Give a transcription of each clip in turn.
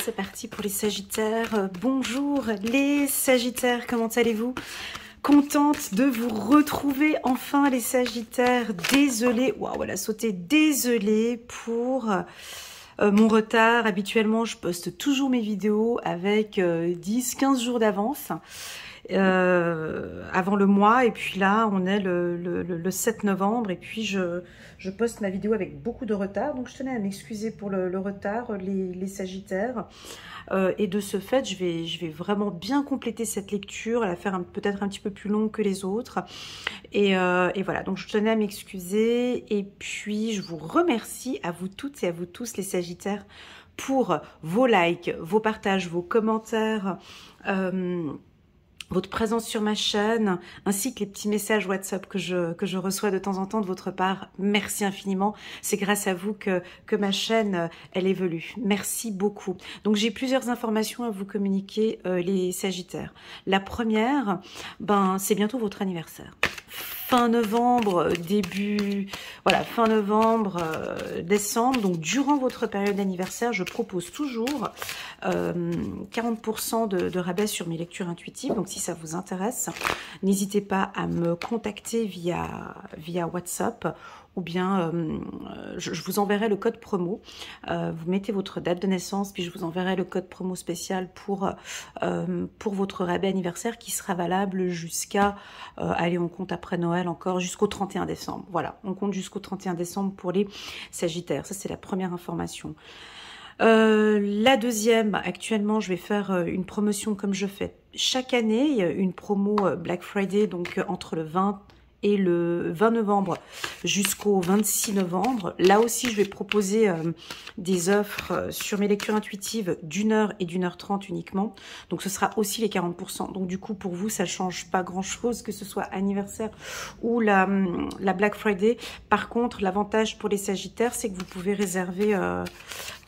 c'est parti pour les Sagittaires. Bonjour les Sagittaires, comment allez-vous? Contente de vous retrouver enfin les Sagittaires. Désolée, waouh, elle a sauté. Désolée pour mon retard. Habituellement, je poste toujours mes vidéos avec 10-15 jours d'avance. Avant le mois, et puis là on est le 7 novembre et puis je poste ma vidéo avec beaucoup de retard, donc je tenais à m'excuser pour le retard les Sagittaires, et de ce fait je vais vraiment bien compléter cette lecture, la faire peut-être un petit peu plus longue que les autres, et voilà, donc je tenais à m'excuser, et puis je vous remercie à vous toutes et à vous tous les Sagittaires pour vos likes, vos partages, vos commentaires, votre présence sur ma chaîne, ainsi que les petits messages WhatsApp que je reçois de temps en temps de votre part. Merci infiniment. C'est grâce à vous que ma chaîne, elle évolue. Merci beaucoup. Donc, j'ai plusieurs informations à vous communiquer, les Sagittaires. La première, c'est bientôt votre anniversaire. Fin novembre, fin novembre, décembre. Donc, durant votre période d'anniversaire, je propose toujours 40% de rabais sur mes lectures intuitives. Donc, si ça vous intéresse, n'hésitez pas à me contacter via WhatsApp, ou bien je vous enverrai le code promo. Vous mettez votre date de naissance, puis je vous enverrai le code promo spécial pour votre rabais anniversaire qui sera valable jusqu'à, allez, on compte après Noël encore, jusqu'au 31 décembre. Voilà, on compte jusqu'au 31 décembre pour les Sagittaires. Ça, c'est la première information. La deuxième, actuellement, je vais faire une promotion comme je fais chaque année, une promo Black Friday, donc entre le 20 et le 20 novembre jusqu'au 26 novembre. Là aussi, je vais proposer des offres sur mes lectures intuitives d'1 heure et d'1h30 uniquement. Donc, ce sera aussi les 40%. Donc, du coup, pour vous, ça ne change pas grand-chose, que ce soit anniversaire ou la Black Friday. Par contre, l'avantage pour les Sagittaires, c'est que vous pouvez réserver...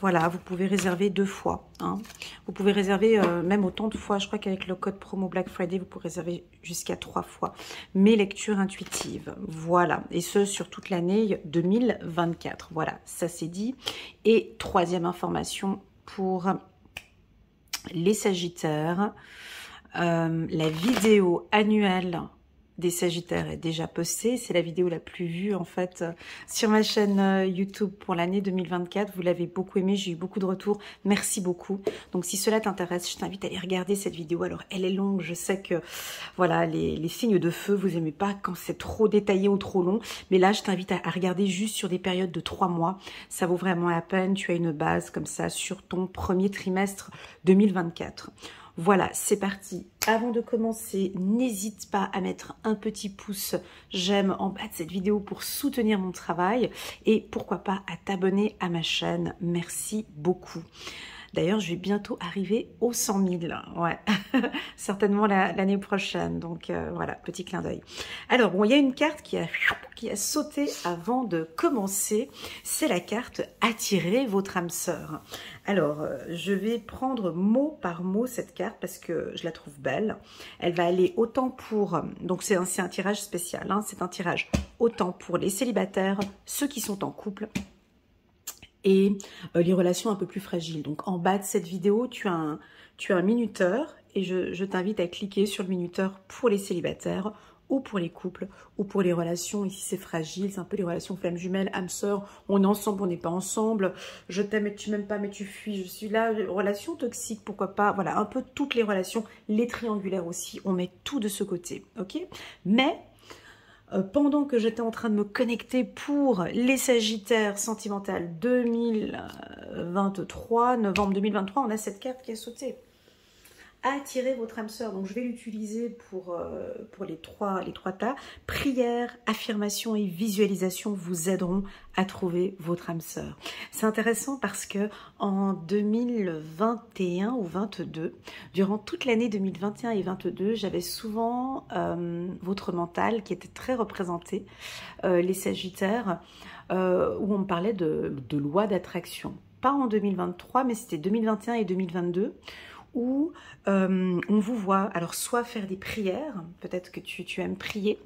voilà, vous pouvez réserver 2 fois. Hein. Vous pouvez réserver même autant de fois. Je crois qu'avec le code promo Black Friday, vous pouvez réserver jusqu'à 3 fois mes lectures intuitives. Voilà, et ce sur toute l'année 2024. Voilà, ça c'est dit. Et troisième information pour les Sagittaires, la vidéo annuelle des Sagittaires est déjà postée. C'est la vidéo la plus vue en fait sur ma chaîne YouTube pour l'année 2024. Vous l'avez beaucoup aimée, j'ai eu beaucoup de retours. Merci beaucoup. Donc si cela t'intéresse, je t'invite à aller regarder cette vidéo. Alors elle est longue, je sais que voilà, les signes de feu, vous aimez pas quand c'est trop détaillé ou trop long. Mais là, je t'invite à regarder juste sur des périodes de 3 mois. Ça vaut vraiment la peine. Tu as une base comme ça sur ton premier trimestre 2024. Voilà, c'est parti. Avant de commencer, n'hésite pas à mettre un petit pouce j'aime en bas de cette vidéo pour soutenir mon travail et pourquoi pas à t'abonner à ma chaîne. Merci beaucoup. D'ailleurs, je vais bientôt arriver aux 100 000, ouais, certainement l'année prochaine. Donc voilà, petit clin d'œil. Alors, bon, il y a une carte qui a sauté avant de commencer. C'est la carte « Attirez votre âme sœur ». Alors, je vais prendre mot par mot cette carte parce que je la trouve belle. Elle va aller autant pour... Donc, c'est un tirage spécial, hein, c'est un tirage autant pour les célibataires, ceux qui sont en couple, et les relations un peu plus fragiles. Donc en bas de cette vidéo, tu as un minuteur et je t'invite à cliquer sur le minuteur pour les célibataires ou pour les couples ou pour les relations. Ici c'est fragile, c'est un peu les relations femmes jumelles, âme sœur, on est ensemble, on n'est pas ensemble, je t'aime mais tu m'aimes pas mais tu fuis, je suis là, relation toxique, pourquoi pas, voilà, un peu toutes les relations, les triangulaires aussi, on met tout de ce côté, ok? Mais pendant que j'étais en train de me connecter pour les Sagittaires sentimentales 2023, novembre 2023, on a cette carte qui a sauté. Attirez votre âme sœur. Donc je vais l'utiliser pour les trois tas. Prière, affirmation et visualisation vous aideront à trouver votre âme sœur. C'est intéressant parce que en 2021 ou 2022, durant toute l'année 2021 et 2022, j'avais souvent votre mental qui était très représenté, les Sagittaires, où on me parlait de loi d'attraction. Pas en 2023, mais c'était 2021 et 2022. où on vous voit, alors soit faire des prières, peut-être que tu aimes prier,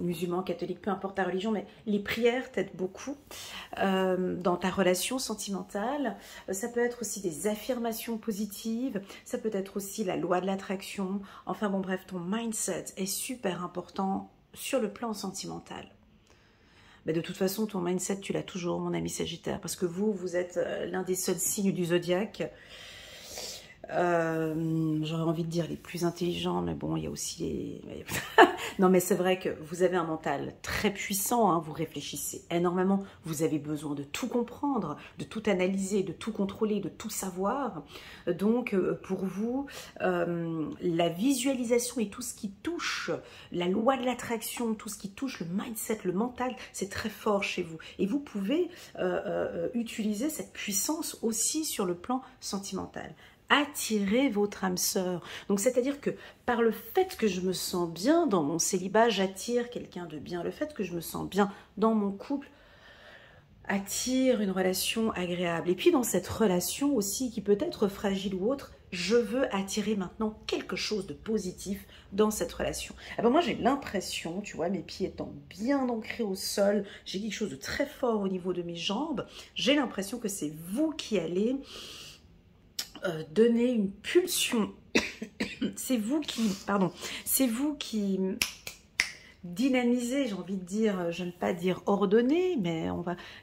musulman, catholique, peu importe ta religion, mais les prières t'aident beaucoup dans ta relation sentimentale. Ça peut être aussi des affirmations positives, ça peut être aussi la loi de l'attraction. Enfin bon bref, ton mindset est super important sur le plan sentimental. Mais de toute façon, ton mindset, tu l'as toujours, mon ami Sagittaire, parce que vous êtes l'un des seuls signes du zodiaque. J'aurais envie de dire les plus intelligents, mais bon, il y a aussi les... Non, mais c'est vrai que vous avez un mental très puissant, hein, vous réfléchissez énormément, vous avez besoin de tout comprendre, de tout analyser, de tout contrôler, de tout savoir. Donc, pour vous, la visualisation et tout ce qui touche la loi de l'attraction, tout ce qui touche le mindset, le mental, c'est très fort chez vous. Et vous pouvez utiliser cette puissance aussi sur le plan sentimental. Attirer votre âme sœur. Donc, c'est-à-dire que par le fait que je me sens bien dans mon célibat, j'attire quelqu'un de bien. Le fait que je me sens bien dans mon couple attire une relation agréable. Et puis, dans cette relation aussi, qui peut être fragile ou autre, je veux attirer maintenant quelque chose de positif dans cette relation. Alors moi, j'ai l'impression, tu vois, mes pieds étant bien ancrés au sol, j'ai quelque chose de très fort au niveau de mes jambes. J'ai l'impression que c'est vous qui allez donner une pulsion. C'est vous qui dynamisez, j'ai envie de dire, je n'aime pas dire ordonner, mais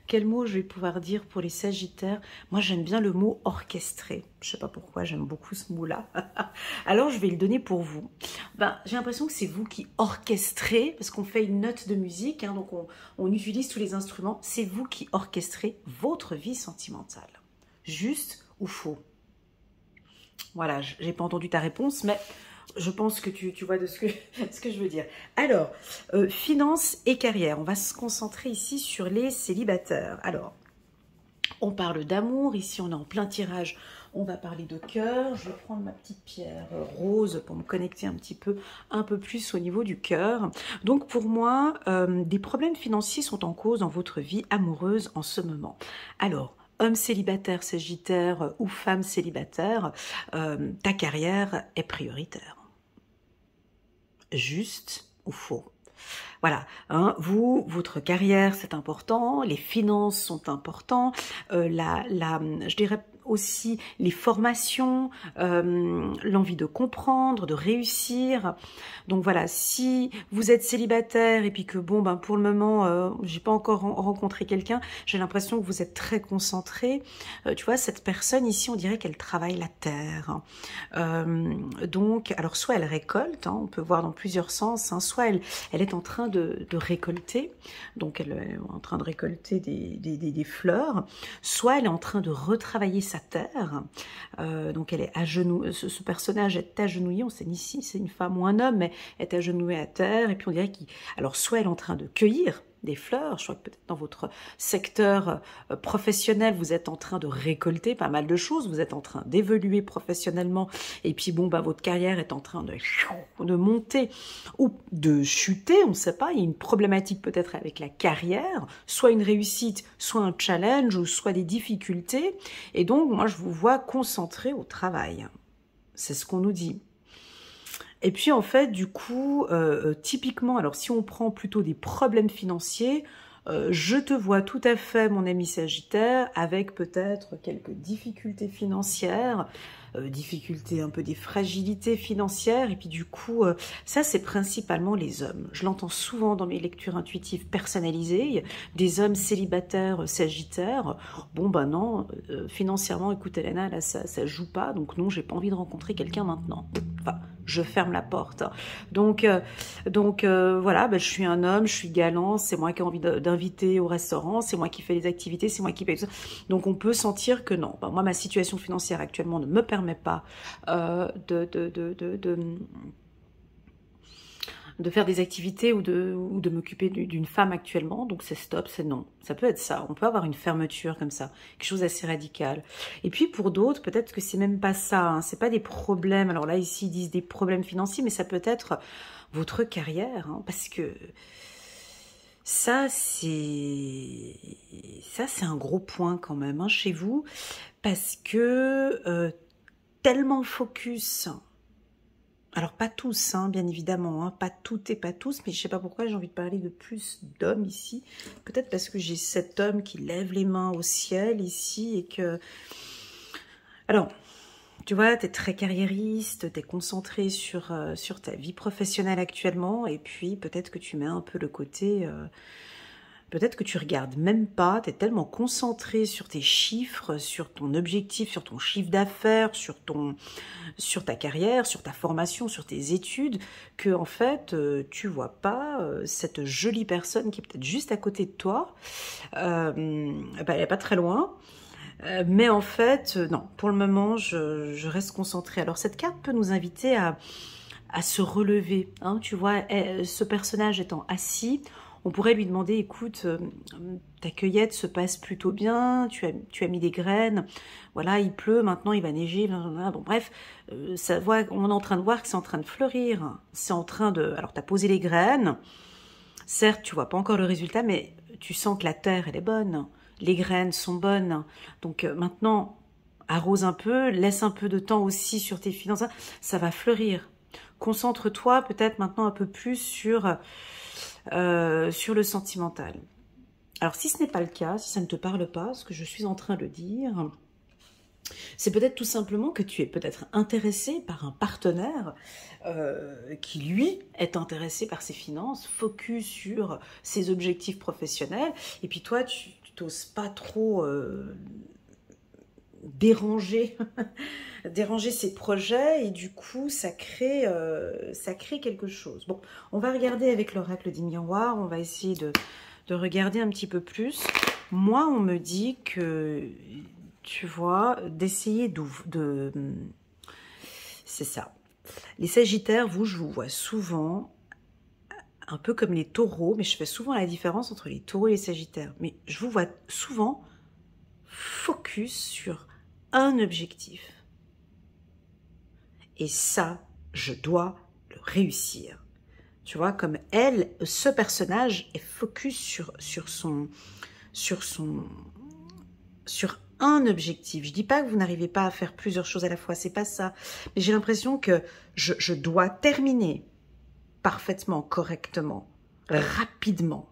quel mot je vais pouvoir dire pour les Sagittaires? Moi, j'aime bien le mot orchestré. Je ne sais pas pourquoi, j'aime beaucoup ce mot-là. Alors, je vais le donner pour vous. J'ai l'impression que c'est vous qui orchestrez, parce qu'on fait une note de musique, hein, donc on utilise tous les instruments. C'est vous qui orchestrez votre vie sentimentale. Juste ou faux? Voilà, j'ai pas entendu ta réponse, mais je pense que tu vois de ce que je veux dire. Alors, finances et carrière. On va se concentrer ici sur les célibataires. Alors, on parle d'amour. Ici, on est en plein tirage. On va parler de cœur. Je vais prendre ma petite pierre rose pour me connecter un peu plus au niveau du cœur. Donc, pour moi, des problèmes financiers sont en cause dans votre vie amoureuse en ce moment. Alors, homme célibataire, sagittaire ou femme célibataire, ta carrière est prioritaire. Juste ou faux? Voilà, hein, votre carrière, c'est important, les finances sont importants, je dirais aussi les formations, l'envie de comprendre, de réussir. Donc voilà, si vous êtes célibataire et puis que bon, pour le moment, j'ai pas encore rencontré quelqu'un, j'ai l'impression que vous êtes très concentré. Tu vois, cette personne ici, on dirait qu'elle travaille la terre. Donc, alors soit elle récolte, hein, on peut voir dans plusieurs sens, hein, soit elle est en train de récolter, donc elle est en train de récolter des fleurs, soit elle est en train de retravailler sa terre, donc elle est agenouillée, ce personnage est agenouillé, on sait ni si c'est une femme ou un homme, mais est agenouillé à terre, et puis on dirait alors soit elle est en train de cueillir des fleurs, je crois que peut-être dans votre secteur professionnel, vous êtes en train de récolter pas mal de choses, vous êtes en train d'évoluer professionnellement, et puis bon, votre carrière est en train de monter ou de chuter, on ne sait pas, il y a une problématique peut-être avec la carrière, soit une réussite, soit un challenge, ou soit des difficultés, et donc moi je vous vois concentré au travail, c'est ce qu'on nous dit. Et puis en fait, du coup, typiquement, alors si on prend plutôt des problèmes financiers, je te vois tout à fait, mon ami Sagittaire, avec peut-être quelques difficultés financières, difficultés, un peu des fragilités financières, et puis du coup, ça c'est principalement les hommes. Je l'entends souvent dans mes lectures intuitives personnalisées, des hommes célibataires Sagittaires, bon non, financièrement, écoute Elena, là ça joue pas, donc non, j'ai pas envie de rencontrer quelqu'un maintenant. Enfin, je ferme la porte. Donc voilà, je suis un homme, je suis galant, c'est moi qui ai envie d'inviter au restaurant, c'est moi qui fais les activités, c'est moi qui paye tout ça. Donc on peut sentir que non, moi ma situation financière actuellement ne me permet pas de faire des activités ou de m'occuper d'une femme actuellement, donc c'est stop, c'est non. Ça peut être ça, on peut avoir une fermeture comme ça, quelque chose d'assez radical. Et puis pour d'autres, peut-être que c'est même pas ça, hein, c'est pas des problèmes, alors là ici ils disent des problèmes financiers, mais ça peut être votre carrière, hein, parce que ça c'est un gros point quand même, hein, chez vous, parce que tellement focus. Alors, pas tous, hein, bien évidemment, hein, pas toutes et pas tous, mais je sais pas pourquoi j'ai envie de parler de plus d'hommes ici. Peut-être parce que j'ai cet homme qui lève les mains au ciel ici et que... Alors, tu vois, tu es très carriériste, tu es concentré sur ta vie professionnelle actuellement, et puis peut-être que tu mets un peu le côté... peut-être que tu regardes même pas, tu es tellement concentré sur tes chiffres, sur ton objectif, sur ton chiffre d'affaires, sur ta carrière, sur ta formation, sur tes études, que en fait, tu vois pas cette jolie personne qui est peut-être juste à côté de toi, bah, elle est pas très loin, mais en fait, non, pour le moment, je reste concentrée. Alors cette carte peut nous inviter à se relever, hein, tu vois, ce personnage étant assis, on pourrait lui demander, écoute, ta cueillette se passe plutôt bien, tu as mis des graines, voilà, il pleut, maintenant il va neiger, blablabla. Bon bref, on est en train de voir que c'est en train de fleurir, c'est en train de... Alors tu as posé les graines, certes tu vois pas encore le résultat, mais tu sens que la terre elle est bonne, les graines sont bonnes, donc maintenant arrose un peu, laisse un peu de temps aussi sur tes finances, ça va fleurir. Concentre-toi peut-être maintenant un peu plus sur le sentimental. Alors si ce n'est pas le cas, si ça ne te parle pas, ce que je suis en train de dire, c'est peut-être tout simplement que tu es peut-être intéressé par un partenaire qui lui est intéressé par ses finances, focus sur ses objectifs professionnels, et puis toi tu n'oses pas trop déranger ses projets, et du coup ça crée quelque chose. Bon, on va regarder avec l'oracle des miroirs, on va essayer de regarder un petit peu plus. Moi on me dit que, tu vois, d'essayer c'est ça. Les Sagittaires, je vous vois souvent un peu comme les taureaux, mais je fais souvent la différence entre les taureaux et les Sagittaires, mais je vous vois souvent focus sur un objectif. Et ça, je dois le réussir. Tu vois, comme elle, ce personnage est focus sur un objectif. Je dis pas que vous n'arrivez pas à faire plusieurs choses à la fois, c'est pas ça. Mais j'ai l'impression que je dois terminer parfaitement, correctement, rapidement.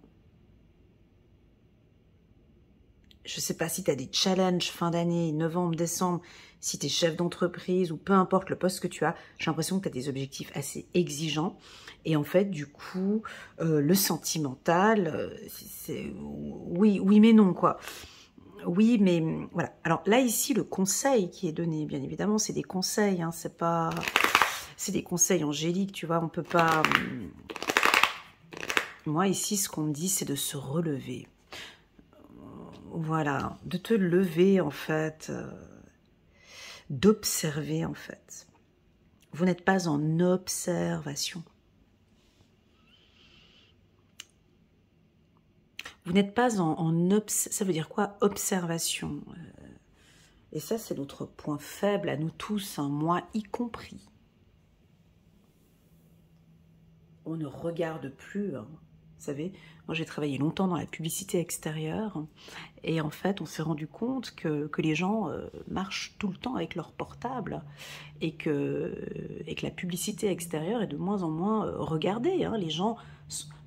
Je ne sais pas si tu as des challenges fin d'année, novembre, décembre, si tu es chef d'entreprise ou peu importe le poste que tu as, j'ai l'impression que tu as des objectifs assez exigeants. Et en fait, du coup, le sentimental, c'est oui, mais non, quoi. Oui, mais voilà. Alors là, ici, le conseil qui est donné, bien évidemment, c'est des conseils, hein, c'est pas... C'est des conseils angéliques, tu vois, on peut pas... Moi, ici, ce qu'on me dit, c'est de se relever. Voilà, de te lever en fait, d'observer en fait. Vous n'êtes pas en observation. Vous n'êtes pas ça veut dire quoi, observation? Et ça, c'est notre point faible à nous tous, hein, moi y compris. On ne regarde plus, hein. Vous savez, moi j'ai travaillé longtemps dans la publicité extérieure et en fait on s'est rendu compte que les gens marchent tout le temps avec leur portable et que la publicité extérieure est de moins en moins regardée, hein. Les gens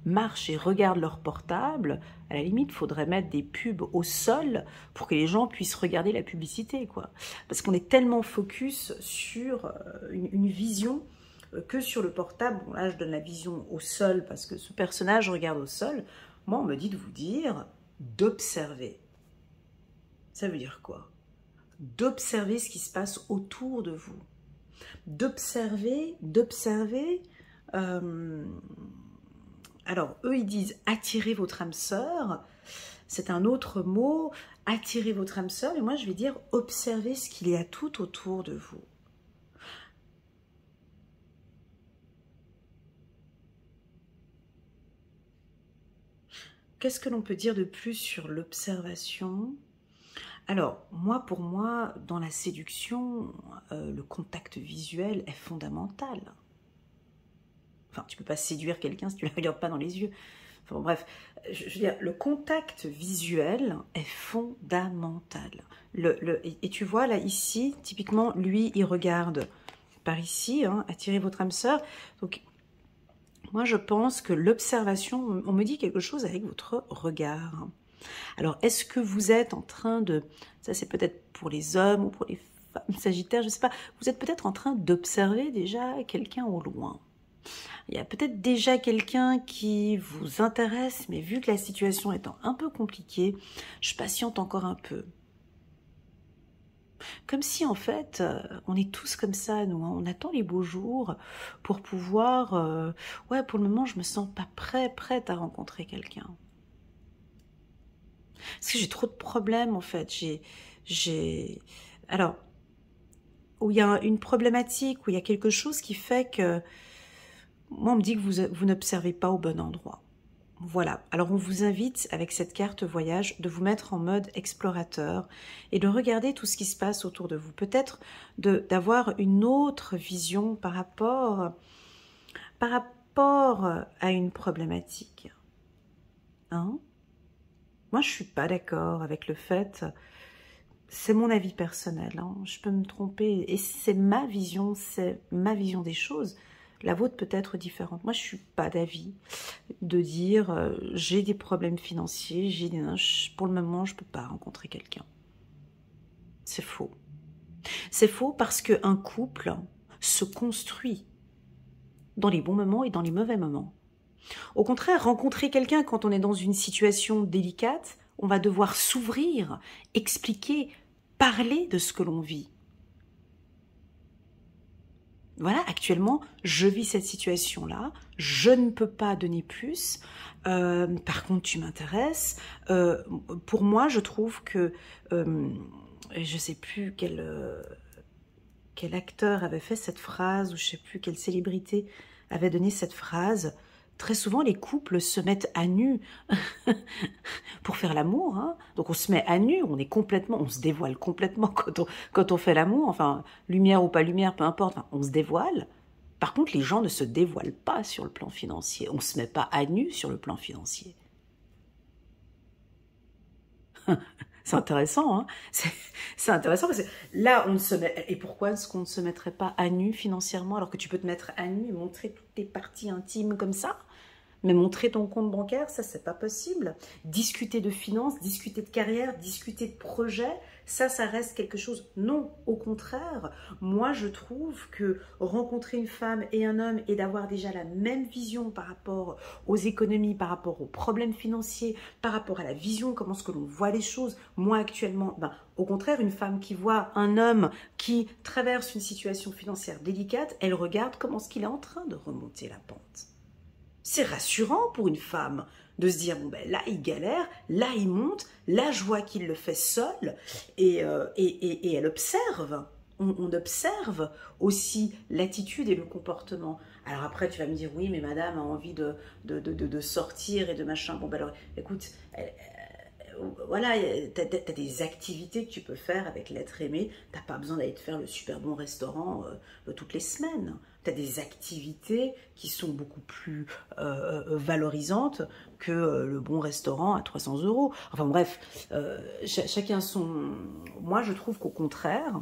marchent et regardent leur portable. À la limite, il faudrait mettre des pubs au sol pour que les gens puissent regarder la publicité, quoi. Parce qu'on est tellement focus sur une vision que sur le portable. Bon, là, je donne la vision au sol parce que ce personnage regarde au sol. Moi, on me dit de vous dire d'observer. Ça veut dire quoi? D'observer ce qui se passe autour de vous. D'observer. Alors, eux, ils disent attirer votre âme sœur. C'est un autre mot, attirer votre âme sœur. Et moi, je vais dire observer ce qu'il y a tout autour de vous. Qu'est-ce que l'on peut dire de plus sur l'observation? Alors, pour moi, dans la séduction, le contact visuel est fondamental. Enfin, tu ne peux pas séduire quelqu'un si tu ne la regardes pas dans les yeux. Enfin, bref, je veux dire, le contact visuel est fondamental. Et tu vois, là, ici, typiquement, lui, il regarde par ici, hein, attirez votre âme sœur. Donc, moi, je pense que l'observation, on me dit quelque chose avec votre regard. Alors, est-ce que vous êtes en train de... Ça, c'est peut-être pour les hommes ou pour les femmes sagittaires, je ne sais pas. Vous êtes peut-être en train d'observer déjà quelqu'un au loin. Il y a peut-être déjà quelqu'un qui vous intéresse, mais vu que la situation étant un peu compliquée, je patiente encore un peu. Comme si, en fait, on est tous comme ça, nous. Hein. On attend les beaux jours pour pouvoir... ouais, pour le moment, je me sens pas prête à rencontrer quelqu'un. Parce que j'ai trop de problèmes, en fait. Alors, où il y a une problématique, où il y a quelque chose qui fait que... Moi, on me dit que vous n'observez pas au bon endroit. Voilà, alors on vous invite avec cette carte voyage de vous mettre en mode explorateur et de regarder tout ce qui se passe autour de vous. Peut-être d'avoir une autre vision par rapport à une problématique. Hein? Moi, je ne suis pas d'accord avec le fait, c'est mon avis personnel, hein, je peux me tromper, et c'est ma vision des choses. La vôtre peut être différente. Moi, je ne suis pas d'avis de dire j'ai des problèmes financiers, pour le moment, je ne peux pas rencontrer quelqu'un. C'est faux. C'est faux parce qu'un couple se construit dans les bons moments et dans les mauvais moments. Au contraire, rencontrer quelqu'un quand on est dans une situation délicate, on va devoir s'ouvrir, expliquer, parler de ce que l'on vit. Voilà, actuellement, je vis cette situation-là, je ne peux pas donner plus, par contre, tu m'intéresses. Pour moi, je trouve que, je ne sais plus quel acteur avait fait cette phrase, ou je ne sais plus quelle célébrité avait donné cette phrase. Très souvent, les couples se mettent à nu pour faire l'amour. Hein. Donc, on se met à nu, on se dévoile complètement quand on fait l'amour. Enfin, lumière ou pas lumière, peu importe, enfin, on se dévoile. Par contre, les gens ne se dévoilent pas sur le plan financier. On ne se met pas à nu sur le plan financier. C'est intéressant, hein, c'est intéressant parce que là, on se met... Et pourquoi est-ce qu'on ne se mettrait pas à nu financièrement alors que tu peux te mettre à nu et montrer toutes tes parties intimes comme ça? Mais montrer ton compte bancaire, ça, c'est pas possible. Discuter de finances, discuter de carrière, discuter de projets, ça reste quelque chose. Non, au contraire, moi, je trouve que rencontrer une femme et un homme et d'avoir déjà la même vision par rapport aux économies, par rapport aux problèmes financiers, par rapport à la vision, comment est-ce que l'on voit les choses. Moi, actuellement, au contraire, une femme qui voit un homme qui traverse une situation financière délicate, elle regarde comment est-ce qu'il est en train de remonter la pente. C'est rassurant pour une femme de se dire, bon ben là il galère, là il monte, là je vois qu'il le fait seul et elle observe. On observe aussi l'attitude et le comportement. Alors après tu vas me dire, oui mais madame a envie de sortir et de machin. Bon ben alors écoute, voilà, t'as des activités que tu peux faire avec l'être aimé. T'as pas besoin d'aller te faire le super bon restaurant toutes les semaines. T'as des activités qui sont beaucoup plus valorisantes que le bon restaurant à 300 €. Enfin bref, chacun son... Moi, je trouve qu'au contraire,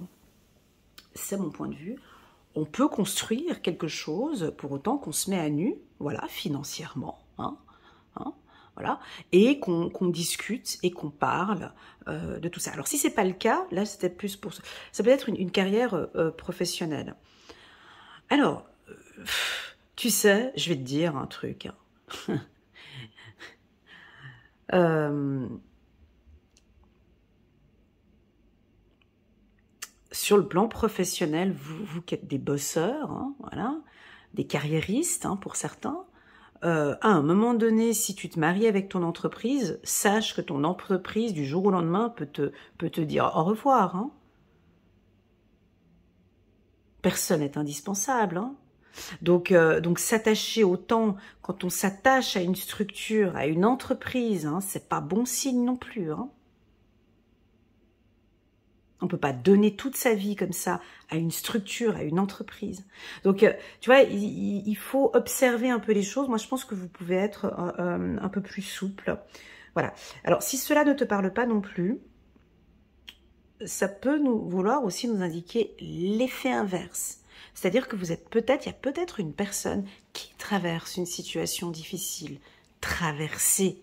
c'est mon point de vue, on peut construire quelque chose pour autant qu'on se met à nu, voilà, financièrement, hein, voilà, et qu'on discute et qu'on parle de tout ça. Alors si c'est pas le cas, là c'était plus pour ça. Ça peut être une carrière professionnelle. Alors, tu sais, je vais te dire un truc. Sur le plan professionnel, vous qui êtes des bosseurs, hein, voilà, des carriéristes hein, pour certains, à un moment donné, si tu te maries avec ton entreprise, sache que ton entreprise, du jour au lendemain, peut te dire au revoir. Hein. Personne n'est indispensable. Hein. Donc s'attacher autant, quand on s'attache à une structure, à une entreprise, hein, c'est pas bon signe non plus. Hein. On ne peut pas donner toute sa vie comme ça à une structure, à une entreprise. Donc, tu vois, il faut observer un peu les choses. Moi, je pense que vous pouvez être un peu plus souple. Voilà. Alors, si cela ne te parle pas non plus, ça peut vouloir aussi nous indiquer l'effet inverse. C'est-à-dire que vous êtes peut-être, il y a peut-être une personne qui traverse une situation difficile, traversée.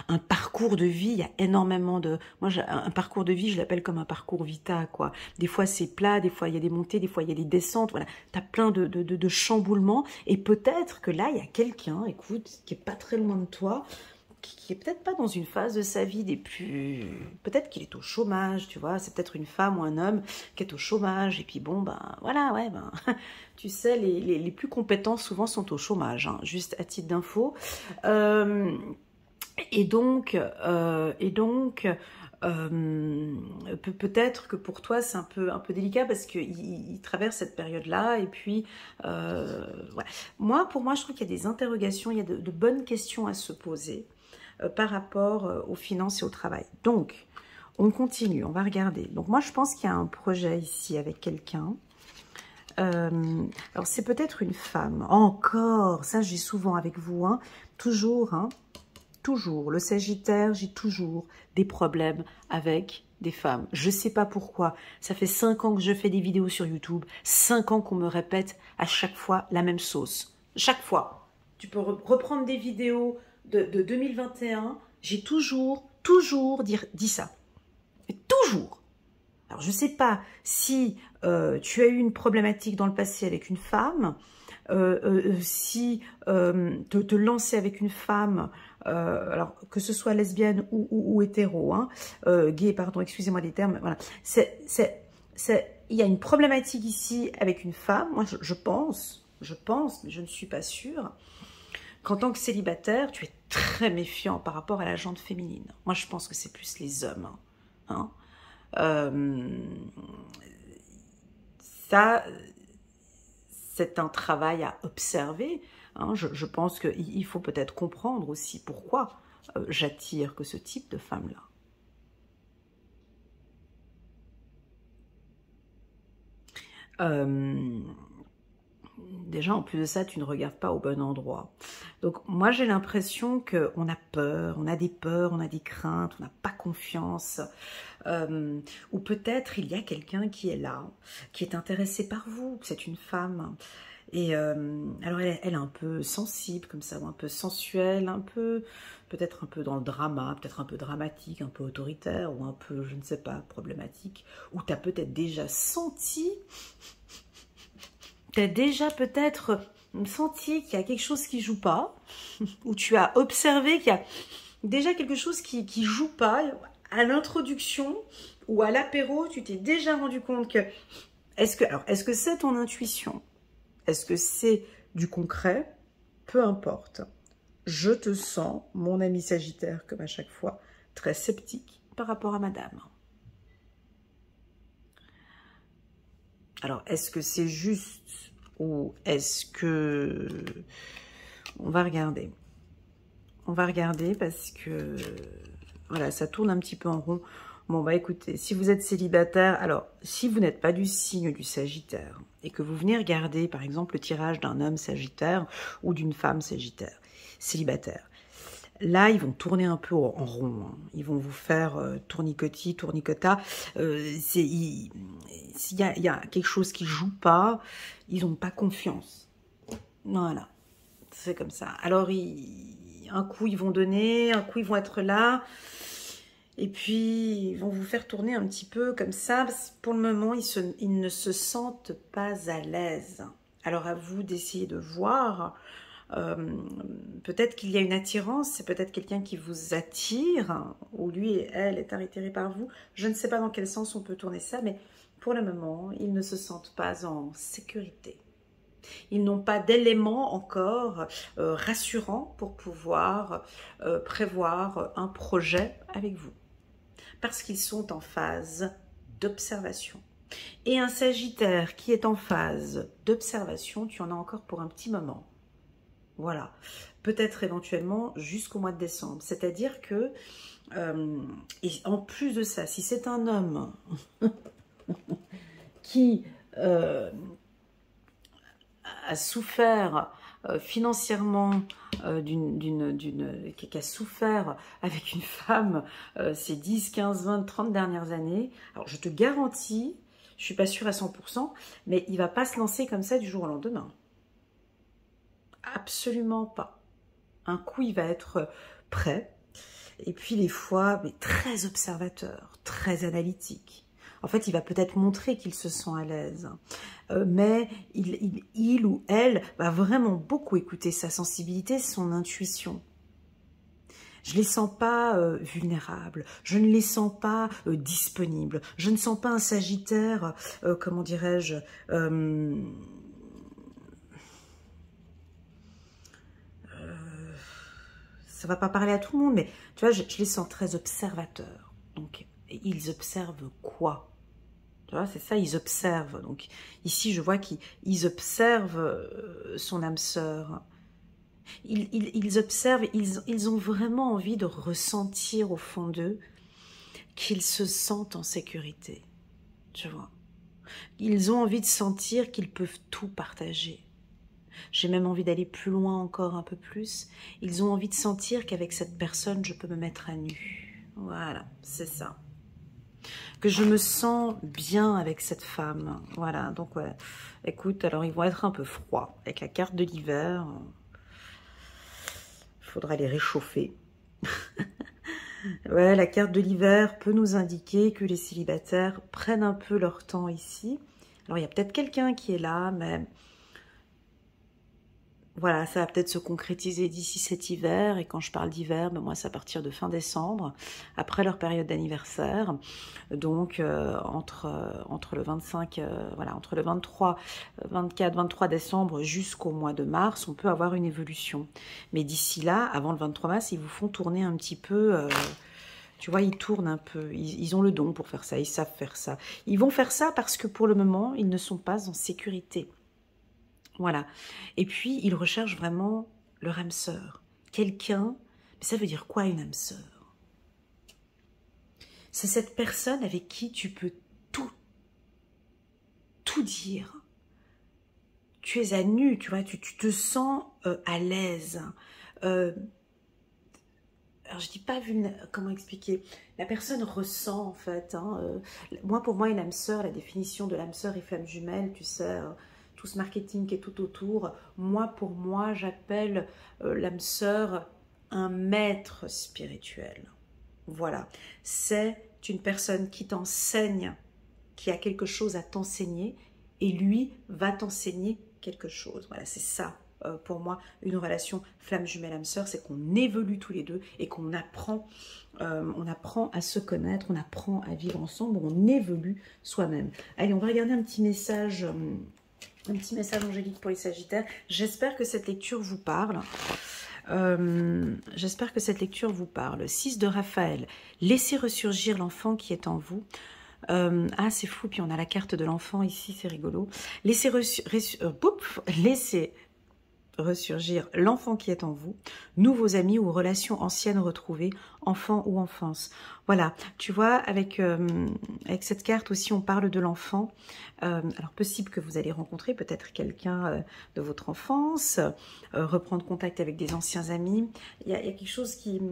Un parcours de vie, il y a énormément de... Moi, un parcours de vie, je l'appelle comme un parcours vita, quoi. Des fois, c'est plat, des fois, il y a des montées, des fois, il y a des descentes. Voilà, tu as plein de chamboulements. Et peut-être que là, il y a quelqu'un, écoute, qui est pas très loin de toi, qui est peut-être pas dans une phase de sa vie des plus... Peut-être qu'il est au chômage, tu vois. C'est peut-être une femme ou un homme qui est au chômage. Et puis bon, ben voilà, ouais, ben... Tu sais, les plus compétents, souvent, sont au chômage, hein, juste à titre d'info. Et donc peut-être que pour toi c'est un peu délicat parce qu'il traverse cette période-là et puis voilà. Pour moi je trouve qu'il y a des interrogations, il y a de bonnes questions à se poser par rapport aux finances et au travail. Donc on continue, on va regarder. Donc moi je pense qu'il y a un projet ici avec quelqu'un. Alors c'est peut-être une femme, encore, ça j'ai souvent avec vous, hein, toujours, hein. Toujours, le Sagittaire, j'ai toujours des problèmes avec des femmes. Je ne sais pas pourquoi. Ça fait 5 ans que je fais des vidéos sur YouTube. 5 ans qu'on me répète à chaque fois la même sauce. Chaque fois. Tu peux reprendre des vidéos de 2021. J'ai toujours dit ça. Et toujours. Alors, je ne sais pas si tu as eu une problématique dans le passé avec une femme, si te lancer avec une femme, alors que ce soit lesbienne ou hétéro, hein, gay, pardon, excusez-moi des termes, voilà. Il y a une problématique ici avec une femme, moi je pense, mais je ne suis pas sûre, qu'en tant que célibataire, tu es très méfiant par rapport à la gente féminine. Moi je pense que c'est plus les hommes, hein. Ça, c'est un travail à observer. Hein. Je pense qu'il faut peut-être comprendre aussi pourquoi j'attire que ce type de femme-là. Déjà, en plus de ça, tu ne regardes pas au bon endroit. Donc, moi, j'ai l'impression qu'on a peur, on a des peurs, on a des craintes, on n'a pas confiance. Ou peut-être il y a quelqu'un qui est là, qui est intéressé par vous, c'est une femme. Et alors, elle est un peu sensible, comme ça, ou un peu sensuelle, peut-être un peu dans le drama, peut-être un peu dramatique, un peu autoritaire, ou un peu, je ne sais pas, problématique. Ou tu as peut-être déjà senti... Tu as déjà peut-être senti qu'il y a quelque chose qui joue pas, ou tu as observé qu'il y a déjà quelque chose qui joue pas. À l'introduction ou à l'apéro, tu t'es déjà rendu compte que... Est-ce que c'est ton intuition? Est-ce que c'est du concret? Peu importe. Je te sens, mon ami Sagittaire, comme à chaque fois, très sceptique par rapport à madame. Alors, est-ce que c'est juste ou est-ce que... On va regarder. On va regarder parce que... Voilà, ça tourne un petit peu en rond. Bon, bah écoutez, si vous êtes célibataire, alors, si vous n'êtes pas du signe du Sagittaire et que vous venez regarder, par exemple, le tirage d'un homme Sagittaire ou d'une femme Sagittaire, célibataire, là, ils vont tourner un peu en rond. Hein. Ils vont vous faire tournicotis, tournicota. S'il y a quelque chose qui ne joue pas, ils n'ont pas confiance. Voilà, c'est comme ça. Alors, un coup, ils vont donner, un coup, ils vont être là. Et puis, ils vont vous faire tourner un petit peu comme ça. Parce que pour le moment, ils ne se sentent pas à l'aise. Alors, à vous d'essayer de voir... peut-être qu'il y a une attirance, c'est peut-être quelqu'un qui vous attire, ou lui et elle est attiré par vous. Je ne sais pas dans quel sens on peut tourner ça, mais pour le moment, ils ne se sentent pas en sécurité. Ils n'ont pas d'éléments encore rassurants pour pouvoir prévoir un projet avec vous. Parce qu'ils sont en phase d'observation. Et un Sagittaire qui est en phase d'observation, tu en as encore pour un petit moment. Voilà, peut-être éventuellement jusqu'au mois de décembre. C'est-à-dire que Et en plus de ça, si c'est un homme qui a souffert financièrement, qui a souffert avec une femme ces 10, 15, 20, 30 dernières années, alors je te garantis, je ne suis pas sûre à 100%, mais il ne va pas se lancer comme ça du jour au lendemain. Absolument pas. Un coup, il va être prêt, et puis les fois, mais très observateur, très analytique. En fait, il va peut-être montrer qu'il se sent à l'aise, mais il ou elle va vraiment beaucoup écouter sa sensibilité, son intuition. Je ne les sens pas vulnérables, je ne les sens pas disponibles, je ne sens pas un Sagittaire, comment dirais-je, ça va pas parler à tout le monde, mais tu vois, je les sens très observateurs. Donc, ils observent quoi? Tu vois, c'est ça, ils observent. Donc, ici, je vois qu'ils observent son âme sœur. Ils observent, ils ont vraiment envie de ressentir au fond d'eux qu'ils se sentent en sécurité. Tu vois. Ils ont envie de sentir qu'ils peuvent tout partager. J'ai même envie d'aller plus loin encore un peu plus. Ils ont envie de sentir qu'avec cette personne, je peux me mettre à nu. Voilà, c'est ça. Que je me sens bien avec cette femme. Voilà, donc ouais. Écoute, alors ils vont être un peu froids. Avec la carte de l'hiver, il faudra les réchauffer. Ouais, la carte de l'hiver peut nous indiquer que les célibataires prennent un peu leur temps ici. Alors il y a peut-être quelqu'un qui est là, mais voilà, ça va peut-être se concrétiser d'ici cet hiver. Et quand je parle d'hiver, ben moi, c'est à partir de fin décembre, après leur période d'anniversaire. Donc, entre le 25, voilà, entre le 23, 24, 23 décembre jusqu'au mois de mars, on peut avoir une évolution. Mais d'ici là, avant le 23 mars, ils vous font tourner un petit peu... tu vois, ils tournent un peu, ils ont le don pour faire ça, ils savent faire ça. Ils vont faire ça parce que pour le moment, ils ne sont pas en sécurité. Voilà. Et puis, ils recherchent vraiment leur âme sœur. Quelqu'un, mais ça veut dire quoi une âme sœur? C'est cette personne avec qui tu peux tout dire. Tu es à nu, tu vois, tu te sens à l'aise. Alors, je dis pas comment expliquer. La personne ressent, en fait. Hein, pour moi, une âme sœur, la définition de l'âme sœur et flamme jumelle, tu sais... tout ce marketing qui est tout autour, pour moi, j'appelle l'âme sœur un maître spirituel. Voilà, c'est une personne qui t'enseigne, qui a quelque chose à t'enseigner, et lui va t'enseigner quelque chose. Voilà, c'est ça, pour moi, une relation flamme jumelle âme sœur, c'est qu'on évolue tous les deux et qu'on apprend, à se connaître, on apprend à vivre ensemble, on évolue soi-même. Allez, on va regarder un petit message... un petit message angélique pour les Sagittaires. J'espère que cette lecture vous parle. J'espère que cette lecture vous parle. 6 de Raphaël. Laissez ressurgir l'enfant qui est en vous. Ah, c'est fou. Puis on a la carte de l'enfant ici, c'est rigolo. Laissez ressurgir l'enfant qui est en vous, nouveaux amis ou relations anciennes retrouvées, enfant ou enfance. Voilà, tu vois, avec cette carte aussi, on parle de l'enfant. Alors, possible que vous allez rencontrer peut-être quelqu'un de votre enfance, reprendre contact avec des anciens amis. Il y a quelque chose qui...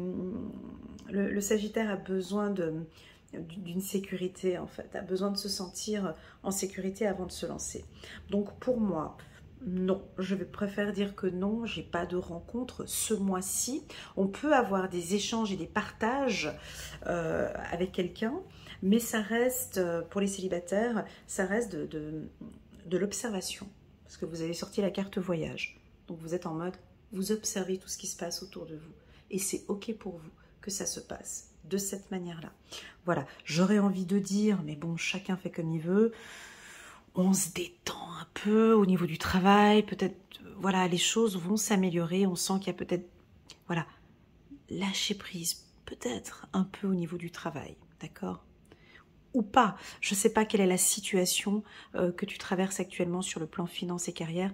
le Sagittaire a besoin d'une sécurité, en fait, a besoin de se sentir en sécurité avant de se lancer. Donc, pour moi... non, je préfère dire que non, j'ai pas de rencontre ce mois-ci. On peut avoir des échanges et des partages avec quelqu'un, mais ça reste, pour les célibataires, ça reste de l'observation. Parce que vous avez sorti la carte voyage. Donc vous êtes en mode, vous observez tout ce qui se passe autour de vous. Et c'est OK pour vous que ça se passe de cette manière-là. Voilà, j'aurais envie de dire, mais bon, chacun fait comme il veut. On se détend un peu au niveau du travail, peut-être, voilà, les choses vont s'améliorer, on sent qu'il y a peut-être, voilà, lâcher prise, peut-être un peu au niveau du travail, d'accord? Ou pas, je ne sais pas quelle est la situation que tu traverses actuellement sur le plan finance et carrière,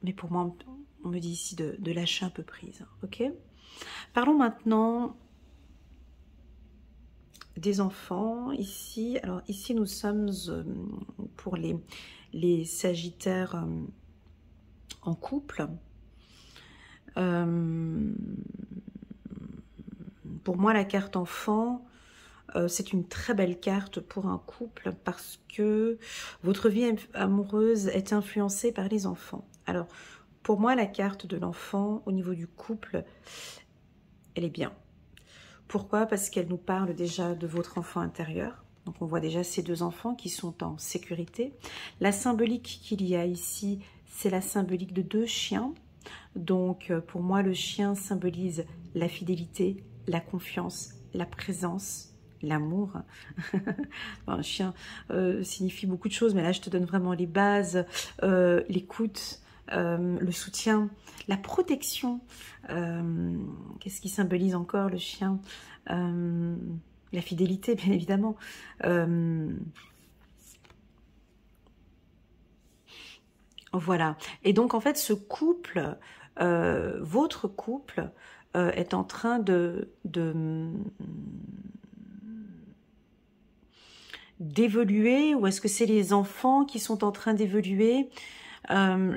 mais pour moi, on me dit ici de lâcher un peu prise, ok? Parlons maintenant des enfants ici. Alors ici, nous sommes pour les Sagittaires en couple. Pour moi, la carte enfant, c'est une très belle carte pour un couple parce que votre vie amoureuse est influencée par les enfants. Alors, pour moi, la carte de l'enfant au niveau du couple, elle est bien. Pourquoi? Parce qu'elle nous parle déjà de votre enfant intérieur. Donc, on voit déjà ces deux enfants qui sont en sécurité. La symbolique qu'il y a ici, c'est la symbolique de deux chiens. Donc, pour moi, le chien symbolise la fidélité, la confiance, la présence, l'amour. Un chien signifie beaucoup de choses, mais là, je te donne vraiment les bases, l'écoute, le soutien, la protection. Qu'est-ce qui symbolise encore le chien? La fidélité, bien évidemment. Voilà. Et donc, en fait, ce couple, votre couple, est en train d'évoluer, ou est-ce que c'est les enfants qui sont en train d'évoluer?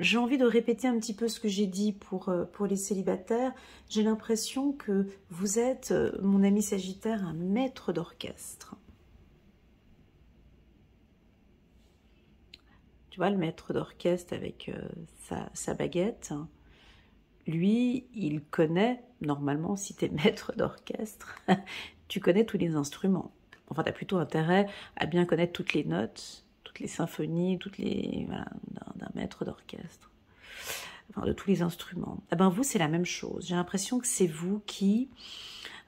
J'ai envie de répéter un petit peu ce que j'ai dit pour les célibataires. J'ai l'impression que vous êtes, mon ami Sagittaire, un maître d'orchestre. Tu vois, le maître d'orchestre avec sa baguette, lui, il connaît, normalement, si tu es maître d'orchestre, tu connais tous les instruments. Enfin, tu as plutôt intérêt à bien connaître toutes les notes, toutes les symphonies, voilà, d'un maître d'orchestre, enfin, de tous les instruments. Eh ben, vous, c'est la même chose. J'ai l'impression que c'est vous qui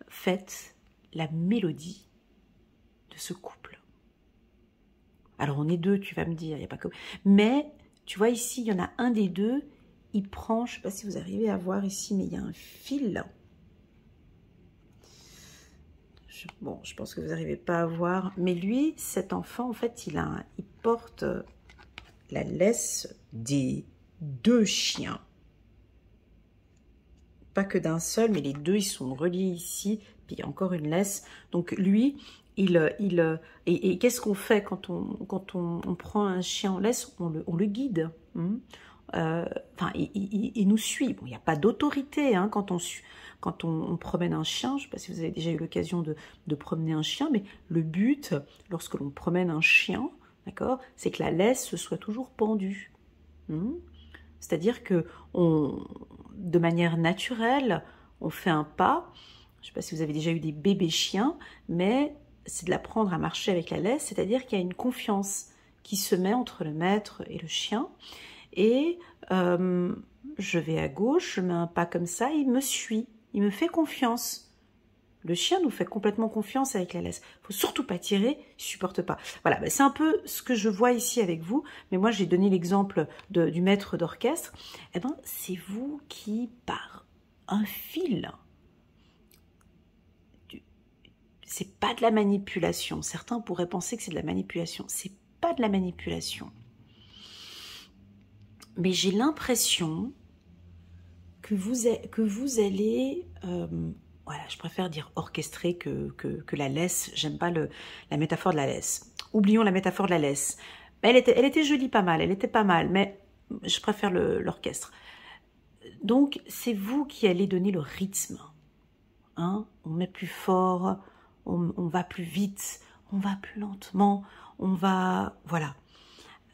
faites la mélodie de ce couple. Alors, on est deux, tu vas me dire, il n'y a pas que... Mais, tu vois, ici, il y en a un des deux, il prend, je ne sais pas si vous arrivez à voir ici, mais il y a un fil. Bon, je pense que vous n'arrivez pas à voir. Mais lui, cet enfant, en fait, il porte la laisse des deux chiens. Pas que d'un seul, mais les deux, ils sont reliés ici. Puis il y a encore une laisse. Donc lui, et qu'est-ce qu'on fait quand on prend un chien en laisse? On le guide. Enfin, il nous suit. Bon, il n'y a pas d'autorité hein, quand on promène un chien. Je ne sais pas si vous avez déjà eu l'occasion de promener un chien, mais le but, lorsque l'on promène un chien, d'accord, c'est que la laisse soit toujours pendue. C'est-à-dire que de manière naturelle, on fait un pas. Je ne sais pas si vous avez déjà eu des bébés chiens, mais c'est de l'apprendre à marcher avec la laisse, c'est-à-dire qu'il y a une confiance qui se met entre le maître et le chien. Et je vais à gauche, je mets un pas comme ça, il me suit, il me fait confiance. Le chien nous fait complètement confiance avec la laisse. Il ne faut surtout pas tirer, il ne supporte pas. Voilà, ben c'est un peu ce que je vois ici avec vous, mais moi j'ai donné l'exemple du maître d'orchestre. Eh ben, c'est vous qui, par un fil, c'est pas de la manipulation. Certains pourraient penser que c'est de la manipulation. C'est pas de la manipulation. Mais j'ai l'impression que vous allez, voilà, je préfère dire orchestrer que la laisse. J'aime pas la métaphore de la laisse. Oublions la métaphore de la laisse. Elle était jolie, pas mal. Elle était pas mal, mais je préfère l'orchestre. Donc, c'est vous qui allez donner le rythme. Hein? On met plus fort, on va plus vite, on va plus lentement, on va... Voilà.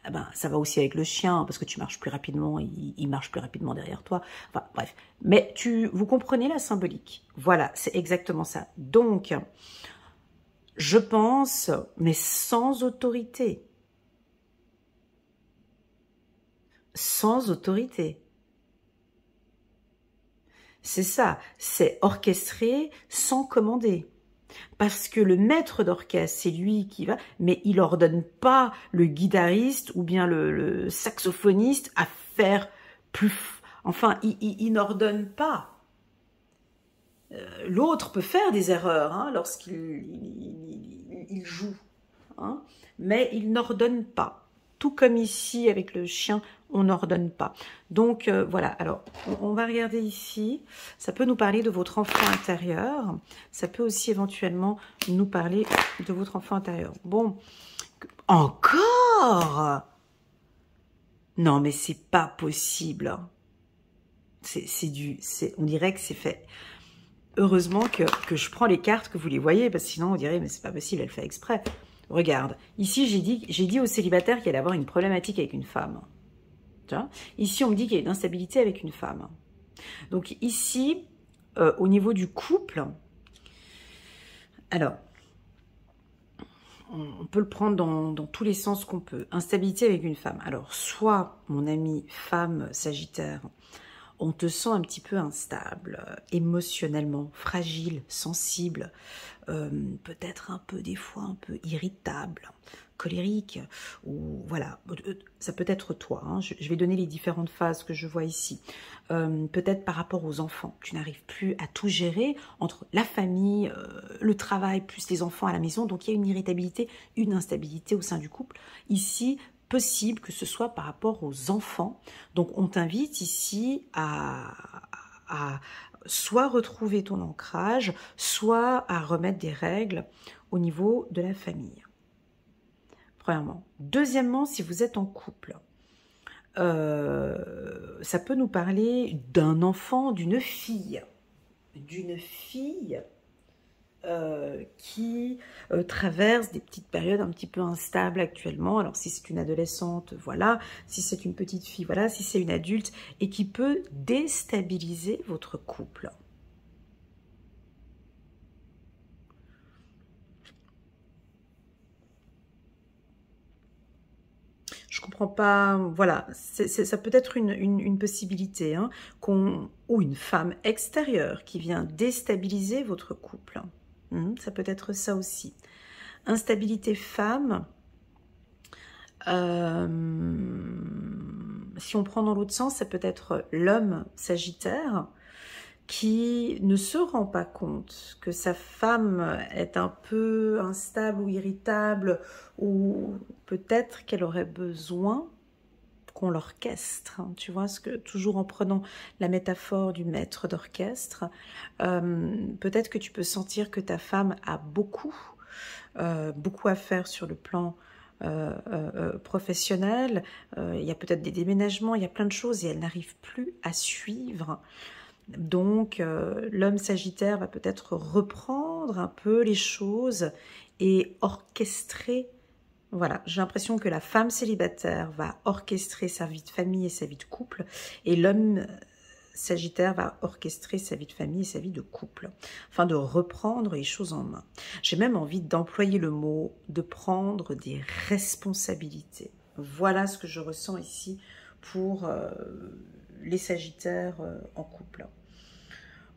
Eh ben, ça va aussi avec le chien, parce que tu marches plus rapidement, il marche plus rapidement derrière toi. Enfin, bref. Mais vous comprenez la symbolique. Voilà, c'est exactement ça. Donc, je pense, mais sans autorité. Sans autorité. C'est ça, c'est orchestré sans commander. Parce que le maître d'orchestre, c'est lui qui va, mais il ordonne pas le guitariste ou bien le saxophoniste à faire plus... Enfin, il n'ordonne pas. L'autre peut faire des erreurs hein, lorsqu'il joue, hein, mais il n'ordonne pas. tout comme ici avec le chien, on n'ordonne pas. Donc voilà, alors on va regarder ici, ça peut nous parler de votre enfant intérieur, ça peut aussi éventuellement nous parler de votre enfant intérieur. Bon, encore? Non mais c'est pas possible. On dirait que c'est fait. Heureusement que je prends les cartes, que vous les voyez, parce que sinon on dirait, mais c'est pas possible, elle fait exprès. Regarde, ici j'ai dit au célibataire qu'il allait avoir une problématique avec une femme. Tu vois, ici on me dit qu'il y a une instabilité avec une femme. Donc ici, au niveau du couple, alors, on peut le prendre dans tous les sens qu'on peut. Instabilité avec une femme. Alors, soit, mon ami femme Sagittaire, on te sent un petit peu instable, émotionnellement, fragile, sensible, peut-être un peu, des fois, un peu irritable, colérique, ou voilà, ça peut être toi, hein. Je vais donner les différentes phases que je vois ici. Peut-être par rapport aux enfants, tu n'arrives plus à tout gérer entre la famille, le travail, plus les enfants à la maison, donc il y a une irritabilité, une instabilité au sein du couple. Ici, possible que ce soit par rapport aux enfants. Donc on t'invite ici à soit retrouver ton ancrage, soit à remettre des règles au niveau de la famille. Premièrement. Deuxièmement, si vous êtes en couple, ça peut nous parler d'un enfant, d'une fille qui traverse des petites périodes un petit peu instables actuellement. Alors si c'est une adolescente, voilà. Si c'est une petite fille, voilà. Si c'est une adulte, et qui peut déstabiliser votre couple. Je comprends pas, voilà, ça peut être une possibilité, hein, ou une femme extérieure qui vient déstabiliser votre couple. Ça peut être ça aussi. Instabilité femme, si on prend dans l'autre sens, ça peut être l'homme Sagittaire qui ne se rend pas compte que sa femme est un peu instable ou irritable, ou peut-être qu'elle aurait besoin qu'on l'orchestre, hein, tu vois, toujours en prenant la métaphore du maître d'orchestre, peut-être que tu peux sentir que ta femme a beaucoup à faire sur le plan professionnel, il y a peut-être des déménagements, il y a plein de choses et elle n'arrive plus à suivre. Donc, l'homme Sagittaire va peut-être reprendre un peu les choses et orchestrer. Voilà, j'ai l'impression que la femme célibataire va orchestrer sa vie de famille et sa vie de couple, et l'homme Sagittaire va orchestrer sa vie de famille et sa vie de couple, afin de reprendre les choses en main. J'ai même envie d'employer le mot de prendre des responsabilités. Voilà ce que je ressens ici pour les Sagittaires en couple.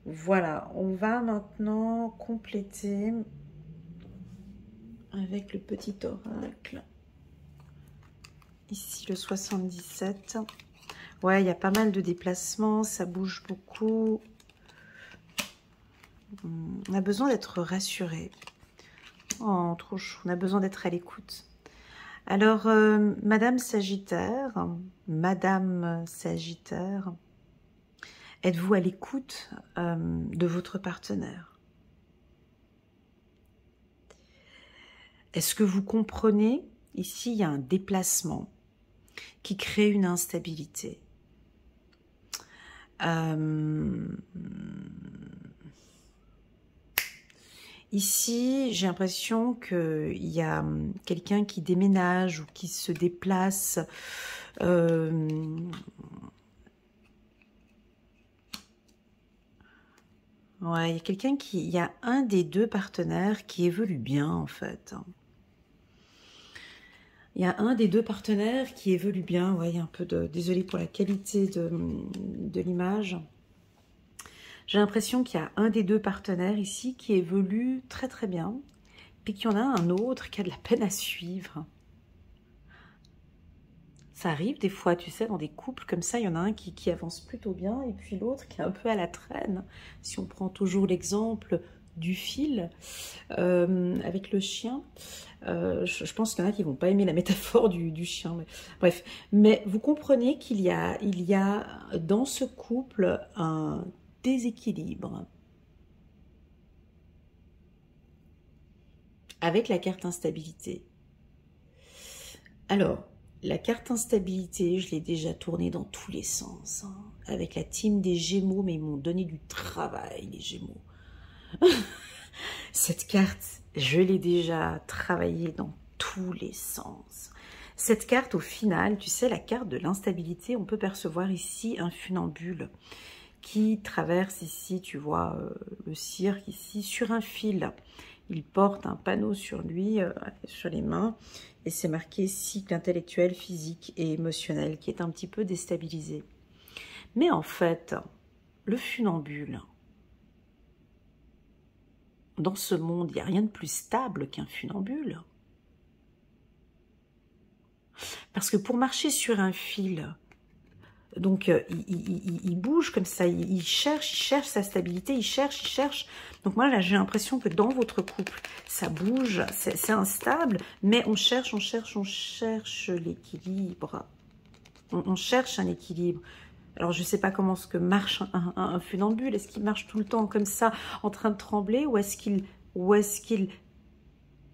Voilà, on va maintenant compléter avec le petit oracle. Ici, le 77. Ouais, il y a pas mal de déplacements, ça bouge beaucoup. On a besoin d'être rassuré. Oh, trop chou, on a besoin d'être à l'écoute. Alors, Madame Sagittaire, êtes-vous à l'écoute de votre partenaire? Est-ce que vous comprenez? Ici, il y a un déplacement qui crée une instabilité. Ici, j'ai l'impression qu'il y a quelqu'un qui déménage ou qui se déplace. Ouais, il y a quelqu'un il y a un des deux partenaires qui évolue bien en fait. Il y a un des deux partenaires qui évolue bien. Ouais, il y a un peu de... Désolée pour la qualité de l'image. J'ai l'impression qu'il y a un des deux partenaires ici qui évolue très très bien. Puis qu'il y en a un autre qui a de la peine à suivre. Ça arrive des fois, tu sais, dans des couples comme ça, il y en a un qui avance plutôt bien et puis l'autre qui est un peu à la traîne. Si on prend toujours l'exemple du fil avec le chien. Je pense qu'il y en a qui vont pas aimer la métaphore du chien. Mais, bref, mais vous comprenez qu'il y a dans ce couple un déséquilibre. Avec la carte instabilité. Alors, la carte instabilité, je l'ai déjà tournée dans tous les sens. Hein, avec la team des Gémeaux, mais ils m'ont donné du travail, les Gémeaux. Cette carte, je l'ai déjà travaillée dans tous les sens. Cette carte, au final, tu sais, la carte de l'instabilité, on peut percevoir ici un funambule qui traverse ici, tu vois, le cirque ici, sur un fil. Il porte un panneau sur lui, sur les mains, et c'est marqué cycle intellectuel, physique et émotionnel, qui est un petit peu déstabilisé. Mais en fait, le funambule, dans ce monde, il n'y a rien de plus stable qu'un funambule. Parce que pour marcher sur un fil, donc il bouge comme ça, il cherche sa stabilité, il cherche. Donc moi là j'ai l'impression que dans votre couple, ça bouge, c'est instable, mais on cherche l'équilibre. On cherche un équilibre. Alors je ne sais pas comment ce que marche un funambule, est-ce qu'il marche tout le temps comme ça, en train de trembler, ou est-ce qu'il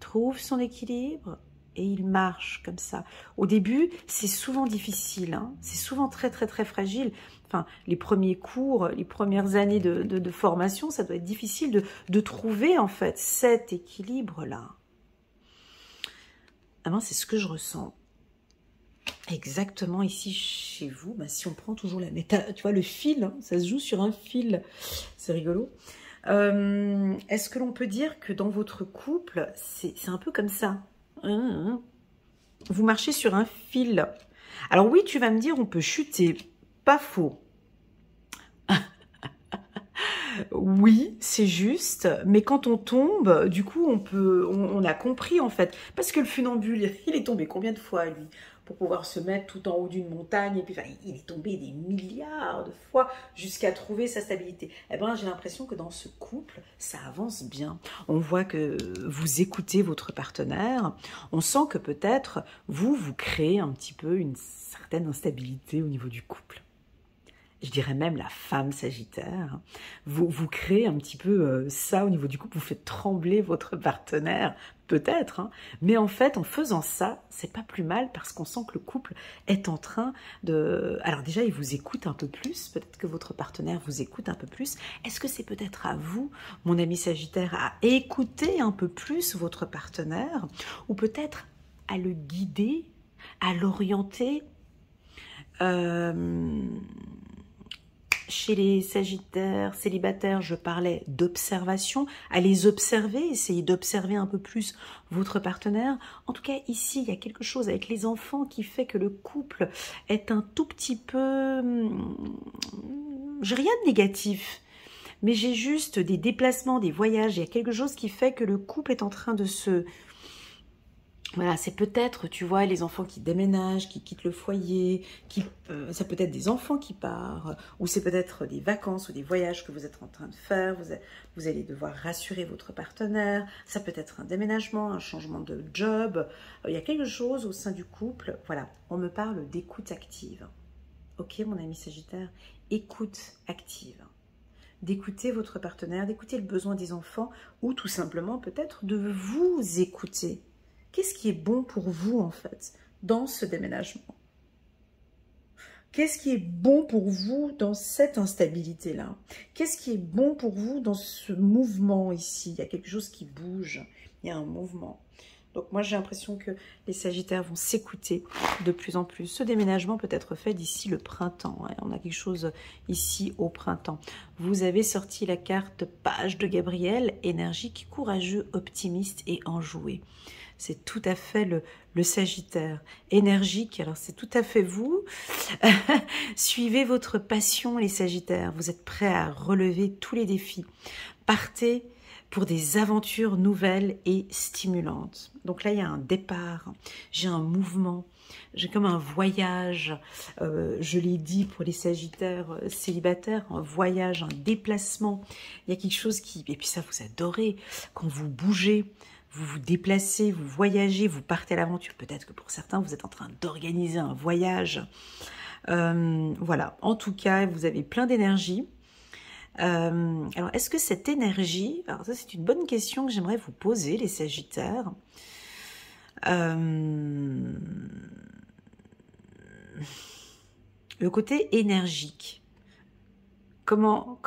trouve son équilibre ? Et il marche comme ça. Au début, c'est souvent difficile, hein, c'est souvent très fragile. Enfin, les premiers cours, les premières années de formation, ça doit être difficile de trouver en fait cet équilibre-là. Ah ben, c'est ce que je ressens. Exactement ici chez vous, ben, si on prend toujours la méta, tu vois le fil, hein, ça se joue sur un fil, c'est rigolo. Est-ce que l'on peut dire que dans votre couple, c'est un peu comme ça? Vous marchez sur un fil. Alors oui, tu vas me dire, on peut chuter. Pas faux. Oui, c'est juste. Mais quand on tombe, du coup, on a compris en fait. Parce que le funambule, il est tombé combien de fois, lui, pour pouvoir se mettre tout en haut d'une montagne. Et puis, enfin, il est tombé des milliards de fois jusqu'à trouver sa stabilité. Eh bien, j'ai l'impression que dans ce couple, ça avance bien. On voit que vous écoutez votre partenaire. On sent que peut-être, vous créez un petit peu une certaine instabilité au niveau du couple. Je dirais même la femme sagittaire, vous créez un petit peu ça au niveau du couple, vous faites trembler votre partenaire, peut-être, hein, mais en fait, en faisant ça, c'est pas plus mal parce qu'on sent que le couple est en train de... Alors déjà, il vous écoute un peu plus, peut-être que votre partenaire vous écoute un peu plus. Est-ce que c'est peut-être à vous, mon ami sagittaire, à écouter un peu plus votre partenaire ou peut-être à le guider, à l'orienter Chez les sagittaires, célibataires, je parlais d'observation, à les observer, essayer d'observer un peu plus votre partenaire. En tout cas, ici, il y a quelque chose avec les enfants qui fait que le couple est un tout petit peu... J'ai rien de négatif, mais j'ai juste des déplacements, des voyages. Il y a quelque chose qui fait que le couple est en train de se... Voilà, c'est peut-être, tu vois, les enfants qui déménagent, qui quittent le foyer, ça peut être des enfants qui partent, ou c'est peut-être des vacances ou des voyages que vous êtes en train de faire, vous allez devoir rassurer votre partenaire, ça peut être un déménagement, un changement de job, il y a quelque chose au sein du couple, voilà, on me parle d'écoute active. Ok, mon ami Sagittaire, écoute active. D'écouter votre partenaire, d'écouter le besoin des enfants, ou tout simplement peut-être de vous écouter. Qu'est-ce qui est bon pour vous, en fait, dans ce déménagement? Qu'est-ce qui est bon pour vous dans cette instabilité-là? Qu'est-ce qui est bon pour vous dans ce mouvement ici? Il y a quelque chose qui bouge, il y a un mouvement. Donc moi, j'ai l'impression que les Sagittaires vont s'écouter de plus en plus. Ce déménagement peut être fait d'ici le printemps. Hein. On a quelque chose ici au printemps. Vous avez sorti la carte Page de Gabriel, énergique, courageux, optimiste et enjoué. C'est tout à fait le Sagittaire. Énergique, alors c'est tout à fait vous. Suivez votre passion, les Sagittaires. Vous êtes prêts à relever tous les défis. Partez pour des aventures nouvelles et stimulantes. Donc là, il y a un départ, j'ai un mouvement. j'ai comme un voyage, je l'ai dit pour les Sagittaires célibataires, un voyage, un déplacement. Il y a quelque chose qui... Et puis ça, vous adorez quand vous bougez, vous vous déplacez, vous voyagez, vous partez à l'aventure. Peut-être que pour certains, vous êtes en train d'organiser un voyage. Voilà, en tout cas, vous avez plein d'énergie. Alors, est-ce que cette énergie... Alors ça, c'est une bonne question que j'aimerais vous poser, les Sagittaires. Le côté énergique. Comment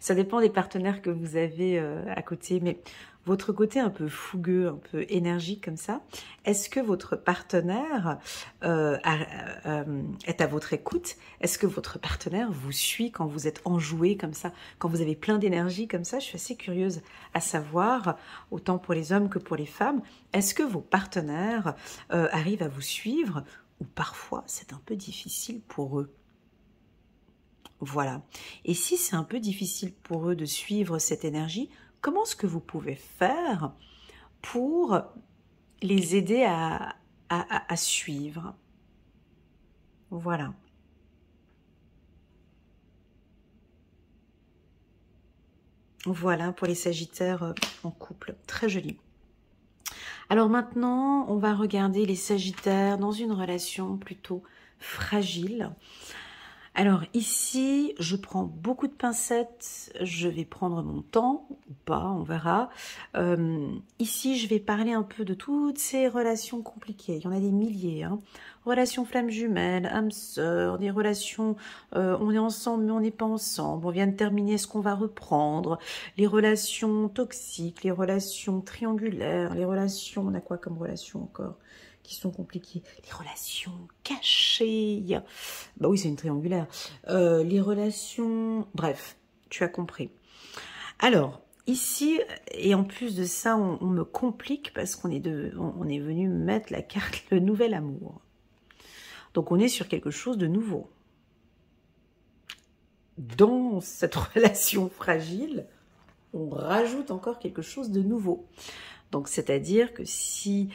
ça dépend des partenaires que vous avez à côté, mais votre côté un peu fougueux, un peu énergique comme ça, est-ce que votre partenaire est à votre écoute? Est-ce que votre partenaire vous suit quand vous êtes enjoué comme ça, quand vous avez plein d'énergie comme ça? Je suis assez curieuse à savoir, autant pour les hommes que pour les femmes, est-ce que vos partenaires arrivent à vous suivre ou parfois c'est un peu difficile pour eux? Voilà. Et si c'est un peu difficile pour eux de suivre cette énergie, comment est-ce que vous pouvez faire pour les aider à suivre? Voilà. Voilà pour les Sagittaires en couple. Très joli. Alors maintenant, on va regarder les Sagittaires dans une relation plutôt fragile. Alors ici, je prends beaucoup de pincettes, je vais prendre mon temps, ou pas, on verra. Ici, je vais parler un peu de toutes ces relations compliquées, il y en a des milliers. Hein. Relations flammes jumelles, âmes sœurs, des relations, on est ensemble mais on n'est pas ensemble, on vient de terminer, est-ce qu'on va reprendre? Les relations toxiques, les relations triangulaires, les relations, on a quoi comme relations encore qui sont compliquées? Les relations cachées, bah oui c'est une triangulaire, les relations, bref, tu as compris. Alors ici, et en plus de ça, on me complique parce qu'on est venu mettre la carte le nouvel amour. Donc on est sur quelque chose de nouveau. Dans cette relation fragile, on rajoute encore quelque chose de nouveau. Donc, c'est-à-dire que si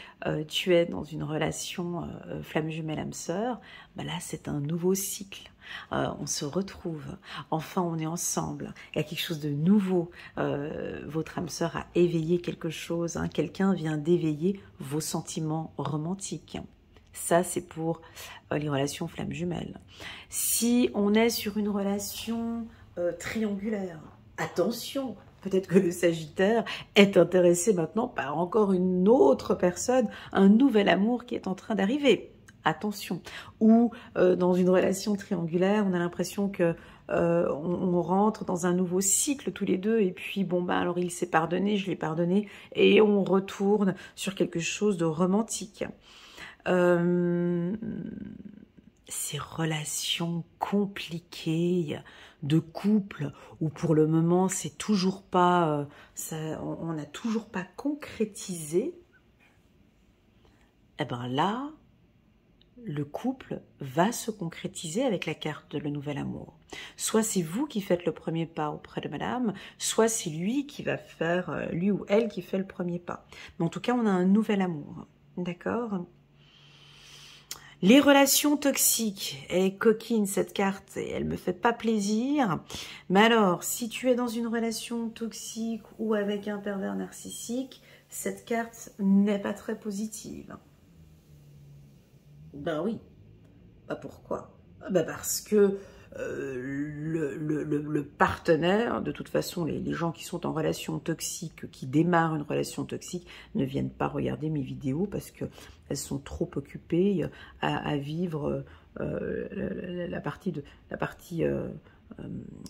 tu es dans une relation flamme jumelle âme sœur, bah là, c'est un nouveau cycle. On se retrouve. Enfin, on est ensemble. Il y a quelque chose de nouveau. Votre âme sœur a éveillé quelque chose. Hein. Quelqu'un vient d'éveiller vos sentiments romantiques. Ça, c'est pour les relations flamme jumelle. Si on est sur une relation triangulaire, attention! Peut-être que le Sagittaire est intéressé maintenant par encore une autre personne, un nouvel amour qui est en train d'arriver. Attention. Ou dans une relation triangulaire, on a l'impression que on rentre dans un nouveau cycle tous les deux et puis bon bah alors il s'est pardonné, je l'ai pardonné et on retourne sur quelque chose de romantique. Ces relations compliquées de couple où pour le moment c'est toujours pas on n'a toujours pas concrétisé, et ben là le couple va se concrétiser avec la carte de le nouvel amour. Soit c'est vous qui faites le premier pas auprès de madame, soit c'est lui qui va faire, lui ou elle qui fait le premier pas. Mais en tout cas on a un nouvel amour, d'accord? Les relations toxiques, elle est coquine cette carte et elle me fait pas plaisir. Mais alors, si tu es dans une relation toxique ou avec un pervers narcissique, cette carte n'est pas très positive. Ben oui. Bah pourquoi? Ben parce que le partenaire, de toute façon, les gens qui sont en relation toxique, qui démarrent une relation toxique, ne viennent pas regarder mes vidéos parce que elles sont trop occupées à vivre la partie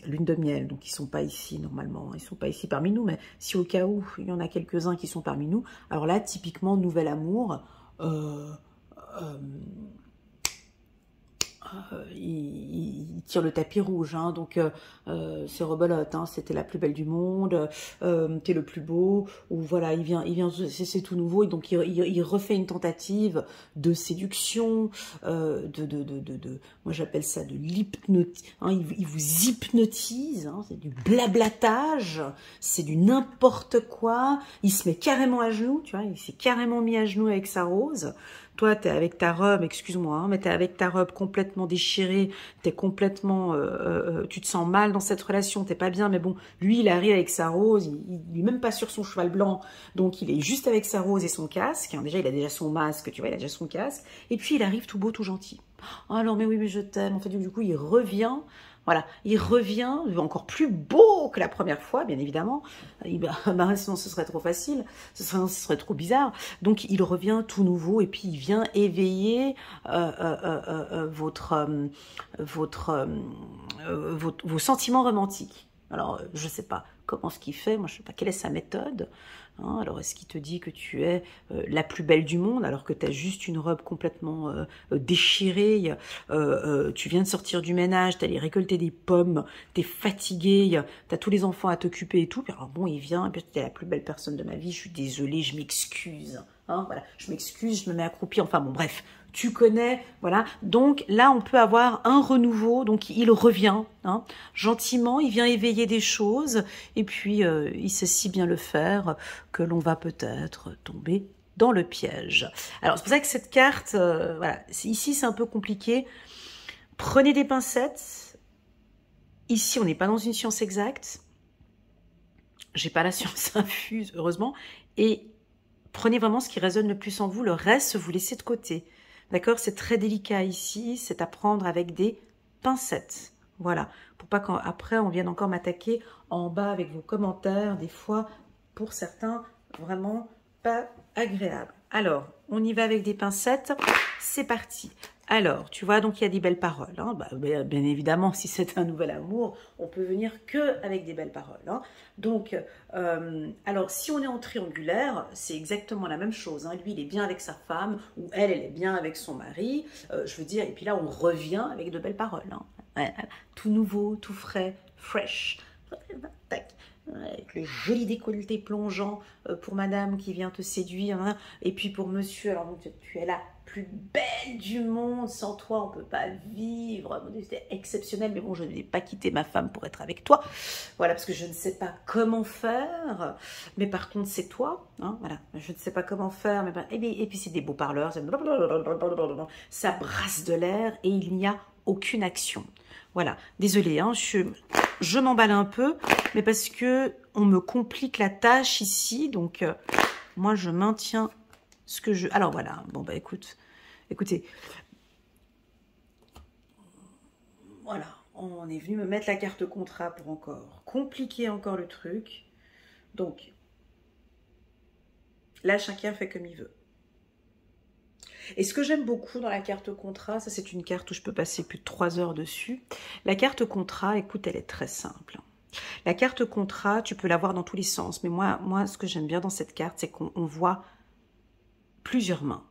lune de miel. Donc ils sont pas ici normalement, ils sont pas ici parmi nous. Mais si au cas où il y en a quelques-uns qui sont parmi nous, alors là typiquement nouvel amour. Il tire le tapis rouge, hein, donc c'est rebelote, hein, c'était la plus belle du monde, t'es le plus beau, ou voilà, il vient c'est tout nouveau, et donc il refait une tentative de séduction, moi j'appelle ça de l'hypnotisme, hein, il vous hypnotise, hein, c'est du blablatage, c'est du n'importe quoi, il se met carrément à genoux, tu vois, il s'est carrément mis à genoux avec sa rose, toi, t'es avec ta robe, excuse-moi, hein, mais t'es avec ta robe complètement déchirée, t'es complètement, tu te sens mal dans cette relation, t'es pas bien, mais bon, lui, il arrive avec sa rose, il est même pas sur son cheval blanc, donc il est juste avec sa rose et son casque, hein, déjà, il a déjà son masque, tu vois, il a déjà son casque, et puis il arrive tout beau, tout gentil. Oh alors, mais oui, mais je t'aime, en fait, du coup, il revient. Voilà, il revient encore plus beau que la première fois, bien évidemment. Sinon, ce serait trop facile, ce serait trop bizarre. Donc, il revient tout nouveau et puis il vient éveiller vos sentiments romantiques. Alors, je ne sais pas comment ce qu'il fait, moi je ne sais pas quelle est sa méthode. Hein, alors, est-ce qu'il te dit que tu es la plus belle du monde alors que tu as juste une robe complètement déchirée, tu viens de sortir du ménage, tu allé récolter des pommes, tu es fatigué, tu as tous les enfants à t'occuper et tout. Puis alors bon, il vient, et puis tu es la plus belle personne de ma vie, je suis désolée, je m'excuse. Hein, voilà, je m'excuse, je me mets accroupie, enfin bon, bref. Tu connais, voilà. Donc là, on peut avoir un renouveau. Donc il revient, hein, gentiment, il vient éveiller des choses. Et puis, il sait si bien le faire que l'on va peut-être tomber dans le piège. Alors, c'est pour ça que cette carte, voilà, ici, c'est un peu compliqué. Prenez des pincettes. Ici, on n'est pas dans une science exacte. J'ai pas la science infuse, heureusement. Et prenez vraiment ce qui résonne le plus en vous. Le reste, vous laissez de côté. D'accord, c'est très délicat ici, c'est à prendre avec des pincettes. Voilà, pour pas qu'après on vienne encore m'attaquer en bas avec vos commentaires, des fois, pour certains, vraiment pas agréable. Alors, on y va avec des pincettes, c'est parti. Alors, tu vois, donc il y a des belles paroles. Hein. Bien évidemment, si c'est un nouvel amour, on peut venir que avec des belles paroles. Hein. Donc, alors, si on est en triangulaire, c'est exactement la même chose. Hein. Lui, il est bien avec sa femme, ou elle est bien avec son mari. Je veux dire, et puis là, on revient avec de belles paroles. Hein. Ouais, tout nouveau, tout frais, fresh. Tac. Avec le joli décolleté plongeant pour madame qui vient te séduire. Hein. Et puis pour monsieur, alors tu es la plus belle du monde, sans toi on ne peut pas vivre, c'est exceptionnel, mais bon, je ne vais pas quitter ma femme pour être avec toi, voilà, parce que je ne sais pas comment faire, mais par contre c'est toi, hein, voilà, je ne sais pas comment faire, mais et puis c'est des beaux parleurs, ça brasse de l'air et il n'y a aucune action. Voilà, désolée, hein, je m'emballe un peu, mais parce que on me complique la tâche ici, donc moi je maintiens ce que je... Alors voilà, bon bah écoutez, voilà, on est venu me mettre la carte contrat pour encore compliquer encore le truc, donc là chacun fait comme il veut. Et ce que j'aime beaucoup dans la carte contrat, ça c'est une carte où je peux passer plus de 3 heures dessus. La carte contrat, écoute, elle est très simple. La carte contrat, tu peux l'avoir dans tous les sens. Mais moi ce que j'aime bien dans cette carte, c'est qu'on voit plusieurs mains.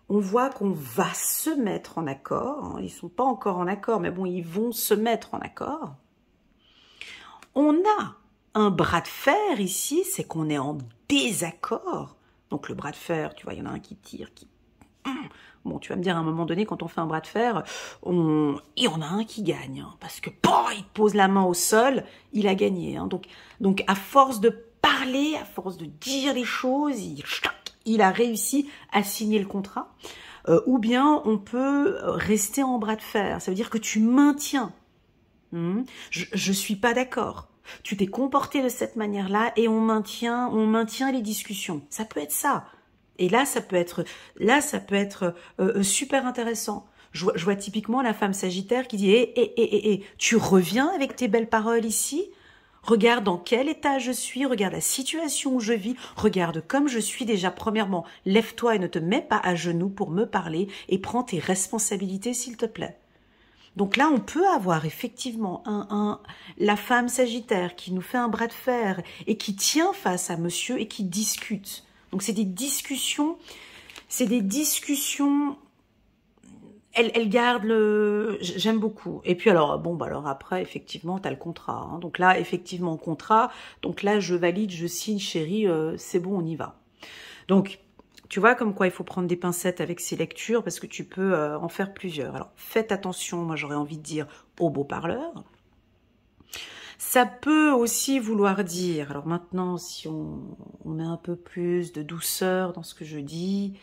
On voit qu'on va se mettre en accord. Ils ne sont pas encore en accord, mais bon, ils vont se mettre en accord. On a un bras de fer ici, c'est qu'on est en désaccord. Donc le bras de fer, tu vois, il y en a un qui tire, qui... Bon, tu vas me dire, à un moment donné, quand on fait un bras de fer, il y en a un qui gagne. Hein, parce que, il pose la main au sol, il a gagné. Hein, donc, à force de parler, à force de dire les choses, il a réussi à signer le contrat. Ou bien, on peut rester en bras de fer. Ça veut dire que tu maintiens. Je suis pas d'accord. Tu t'es comporté de cette manière-là et on maintient les discussions. Ça peut être ça. Et là, ça peut être super intéressant. Je vois typiquement la femme sagittaire qui dit tu reviens avec tes belles paroles ici? Regarde dans quel état je suis, regarde la situation où je vis, regarde comme je suis déjà. Premièrement, lève-toi et ne te mets pas à genoux pour me parler et prends tes responsabilités s'il te plaît. Donc là, on peut avoir effectivement la femme sagittaire qui nous fait un bras de fer et qui tient face à monsieur et qui discute. Donc c'est des discussions, elle garde le... J'aime beaucoup. Et puis alors, alors après, effectivement, tu as le contrat. Hein. Donc là, effectivement, contrat. Donc là, je valide, je signe, chérie, c'est bon, on y va. Donc, tu vois comme quoi il faut prendre des pincettes avec ces lectures parce que tu peux en faire plusieurs. Alors, faites attention, moi j'aurais envie de dire, aux beaux parleurs. Ça peut aussi vouloir dire, alors maintenant, si on met un peu plus de douceur dans ce que je dis,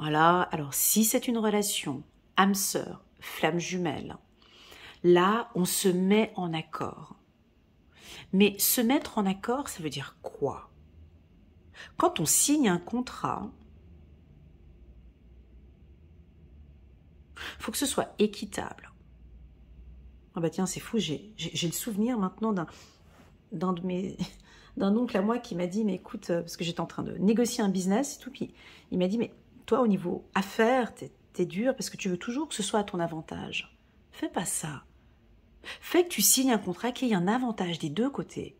Voilà, alors si c'est une relation âme sœur, flamme jumelle, là, on se met en accord. Mais se mettre en accord, ça veut dire quoi? Quand on signe un contrat, il faut que ce soit équitable. Ah bah tiens, c'est fou, j'ai le souvenir maintenant d'un oncle à moi qui m'a dit, mais écoute, parce que j'étais en train de négocier un business et tout, puis il m'a dit, mais toi, au niveau affaires, t'es dur parce que tu veux toujours que ce soit à ton avantage. Fais pas ça. Fais que tu signes un contrat qui ait un avantage des deux côtés.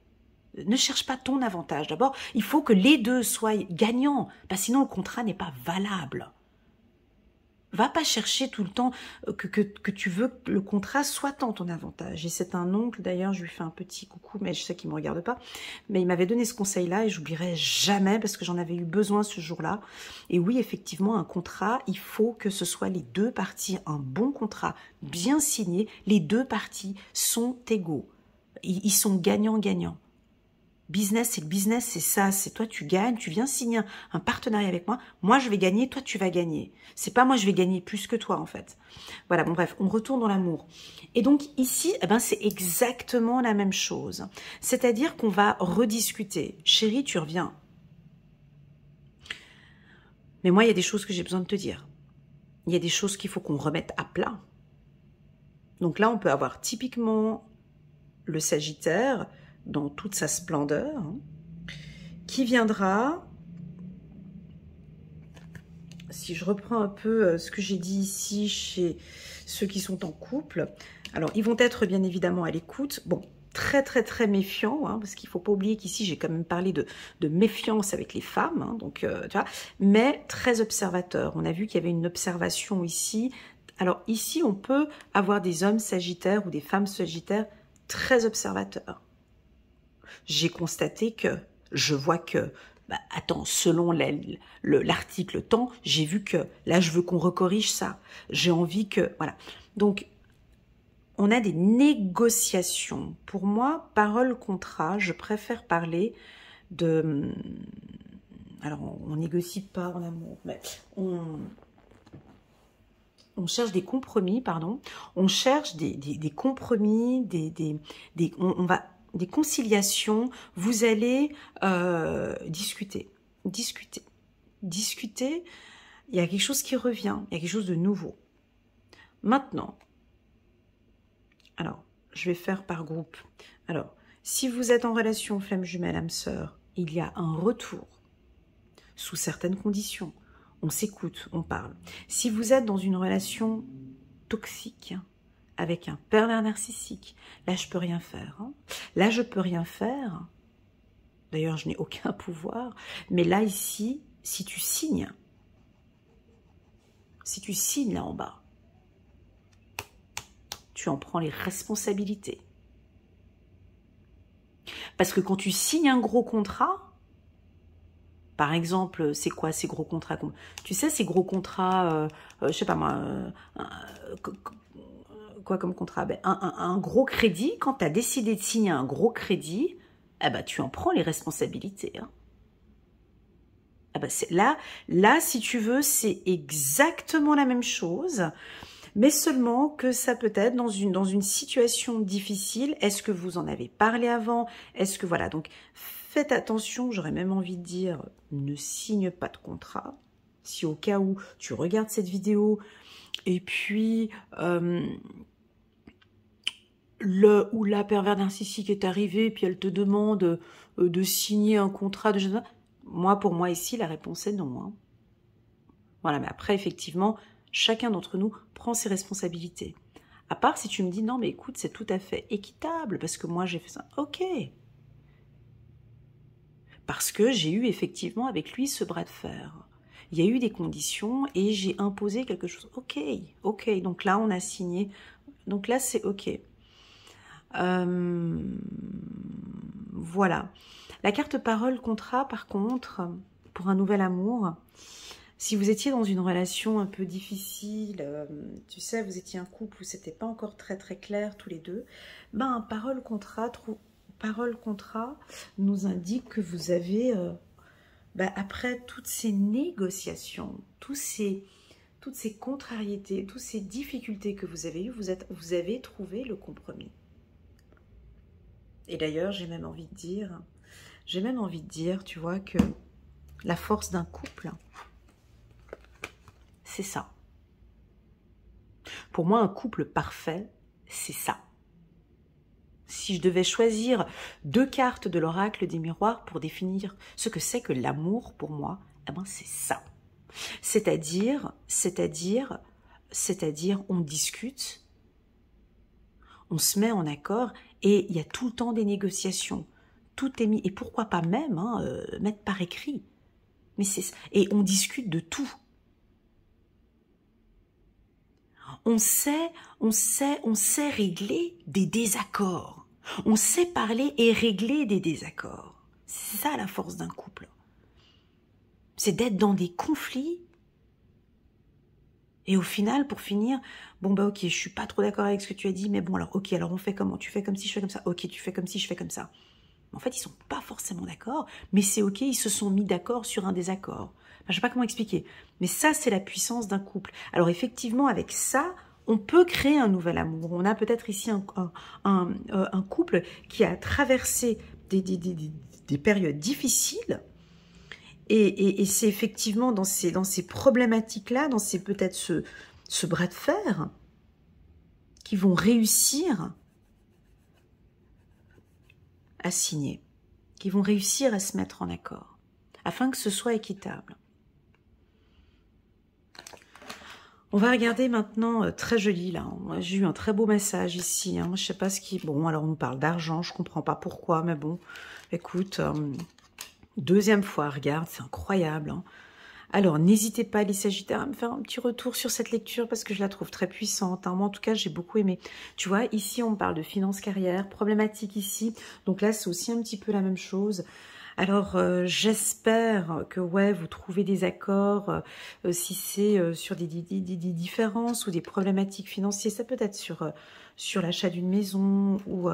Ne cherche pas ton avantage. D'abord, il faut que les deux soient gagnants, parce que sinon le contrat n'est pas valable. Va pas chercher tout le temps que tu veux que le contrat soit en ton avantage. Et c'est un oncle, d'ailleurs, je lui fais un petit coucou, mais je sais qu'il ne me regarde pas. Mais il m'avait donné ce conseil-là et j'oublierai jamais parce que j'en avais eu besoin ce jour-là. Et oui, effectivement, un contrat, il faut que ce soit les deux parties, un bon contrat, bien signé. Les deux parties sont égaux. Ils sont gagnants-gagnants. Business, c'est le business, c'est ça, c'est toi tu gagnes, tu viens signer un partenariat avec moi je vais gagner, toi tu vas gagner. C'est pas moi je vais gagner plus que toi en fait. Voilà, bon bref, on retourne dans l'amour. Et donc ici, eh ben, c'est exactement la même chose. C'est-à-dire qu'on va rediscuter. Chérie, tu reviens. Mais moi, il y a des choses que j'ai besoin de te dire. Il y a des choses qu'il faut qu'on remette à plat. Donc là, on peut avoir typiquement le Sagittaire dans toute sa splendeur, qui viendra, si je reprends un peu ce que j'ai dit ici chez ceux qui sont en couple, alors ils vont être bien évidemment à l'écoute, bon, très méfiants, parce qu'il ne faut pas oublier qu'ici j'ai quand même parlé de méfiance avec les femmes, donc tu vois, mais très observateurs. On a vu qu'il y avait une observation ici. Alors ici, on peut avoir des hommes sagittaires ou des femmes sagittaires très observateurs. J'ai constaté que, je vois que, bah, attends, selon l'article temps, j'ai vu que, là, je veux qu'on recorrige ça. J'ai envie que, voilà. Donc, on a des négociations. Pour moi, parole, contrat, je préfère parler de... Alors, on négocie pas en amour, mais on cherche des compromis, pardon. On cherche des compromis, on va... des conciliations, vous allez discuter. Il y a quelque chose qui revient, il y a quelque chose de nouveau. Maintenant, alors, je vais faire par groupe. Alors, si vous êtes en relation flamme jumelle, âme sœur, il y a un retour, sous certaines conditions. On s'écoute, on parle. Si vous êtes dans une relation toxique, avec un pervers narcissique, là je peux rien faire. Là je peux rien faire. D'ailleurs je n'ai aucun pouvoir. Mais là ici, si tu signes là en bas, tu en prends les responsabilités. Parce que quand tu signes un gros contrat, par exemple, c'est quoi ces gros contrats? Tu sais, ces gros contrats, je sais pas moi, quoi comme contrat? Ben, un gros crédit, quand tu as décidé de signer un gros crédit, eh ben, tu en prends les responsabilités. Eh ben, là, si tu veux, c'est exactement la même chose, mais seulement que ça peut être dans une situation difficile. Est-ce que vous en avez parlé avant? Est-ce que, voilà, donc faites attention, j'aurais même envie de dire, ne signe pas de contrat. Si au cas où tu regardes cette vidéo, et puis... le ou la pervers narcissique est arrivée, puis elle te demande de signer un contrat de... Pour moi ici, la réponse est non. Voilà, mais après, effectivement, chacun d'entre nous prend ses responsabilités. À part si tu me dis, non, mais écoute, c'est tout à fait équitable, parce que moi, j'ai fait ça. Ok. Parce que j'ai eu effectivement avec lui ce bras de fer. Il y a eu des conditions et j'ai imposé quelque chose. Ok, donc là, on a signé. Donc là, c'est ok. Voilà. La carte parole contrat, par contre, pour un nouvel amour, si vous étiez dans une relation un peu difficile, tu sais, vous étiez un couple où c'était pas encore très clair tous les deux, ben parole contrat nous indique que vous avez bah, après toutes ces négociations, toutes ces contrariétés, toutes ces difficultés que vous avez eues, vous avez trouvé le compromis. Et d'ailleurs, j'ai même envie de dire, tu vois, que la force d'un couple, c'est ça. Pour moi, un couple parfait, c'est ça. Si je devais choisir 2 cartes de l'oracle des miroirs pour définir ce que c'est que l'amour pour moi, eh ben c'est ça. C'est-à-dire, on discute, on se met en accord et il y a tout le temps des négociations. Tout est mis, et pourquoi pas même mettre par écrit. Mais et on discute de tout. On sait régler des désaccords. On sait parler et régler des désaccords. C'est ça la force d'un couple. C'est d'être dans des conflits. Et au final, pour finir, bon bah ok, je suis pas trop d'accord avec ce que tu as dit, mais bon alors ok, alors on fait comment? Tu fais comme si, je fais comme ça. Ok, tu fais comme si, je fais comme ça. En fait, ils sont pas forcément d'accord, mais c'est ok, ils se sont mis d'accord sur un désaccord. Enfin, je sais pas comment expliquer, mais ça, c'est la puissance d'un couple. Alors effectivement, avec ça, on peut créer un nouvel amour. On a peut-être ici un couple qui a traversé des périodes difficiles, et c'est effectivement dans ces problématiques-là, dans peut-être ce bras de fer, qui vont réussir à signer, qui vont réussir à se mettre en accord, afin que ce soit équitable. On va regarder maintenant, très joli là, j'ai eu un très beau massage ici, moi je sais pas ce qui... Bon, alors on nous parle d'argent, je comprends pas pourquoi, mais bon, écoute, deuxième fois, regarde, c'est incroyable. Alors, n'hésitez pas, les Sagittaires, à me faire un petit retour sur cette lecture parce que je la trouve très puissante. Moi, en tout cas, j'ai beaucoup aimé. Tu vois, ici, on me parle de finances, carrière, problématique ici. Donc là, c'est aussi un petit peu la même chose. Alors, j'espère que, ouais, vous trouvez des accords, si c'est sur des différences ou des problématiques financières. Ça peut être sur l'achat d'une maison ou...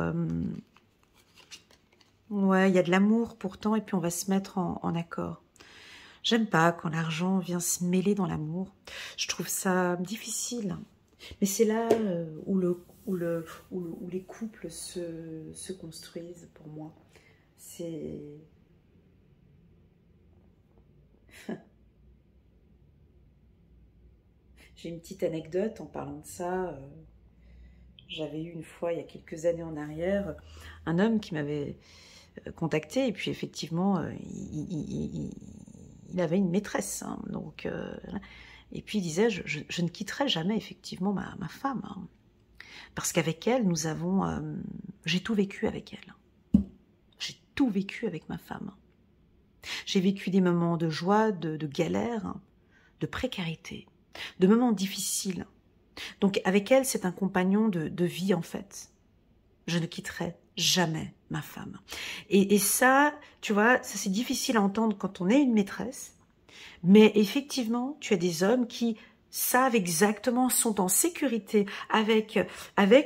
ouais, il y a de l'amour pourtant, et puis on va se mettre en accord. J'aime pas quand l'argent vient se mêler dans l'amour. Je trouve ça difficile. Mais c'est là où les couples se construisent, pour moi. C'est... J'ai une petite anecdote en parlant de ça. J'avais eu une fois, il y a quelques années en arrière, un homme qui m'avait contacté, et puis effectivement, il avait une maîtresse, donc, et puis il disait, je ne quitterai jamais effectivement ma femme, parce qu'avec elle, j'ai tout vécu avec elle. J'ai tout vécu avec ma femme. J'ai vécu des moments de joie, de galère, de précarité, de moments difficiles. Donc avec elle, c'est un compagnon de vie en fait. Je ne quitterai jamais ma femme. Et ça, tu vois, ça c'est difficile à entendre quand on est une maîtresse, mais effectivement, tu as des hommes qui savent exactement, sont en sécurité avec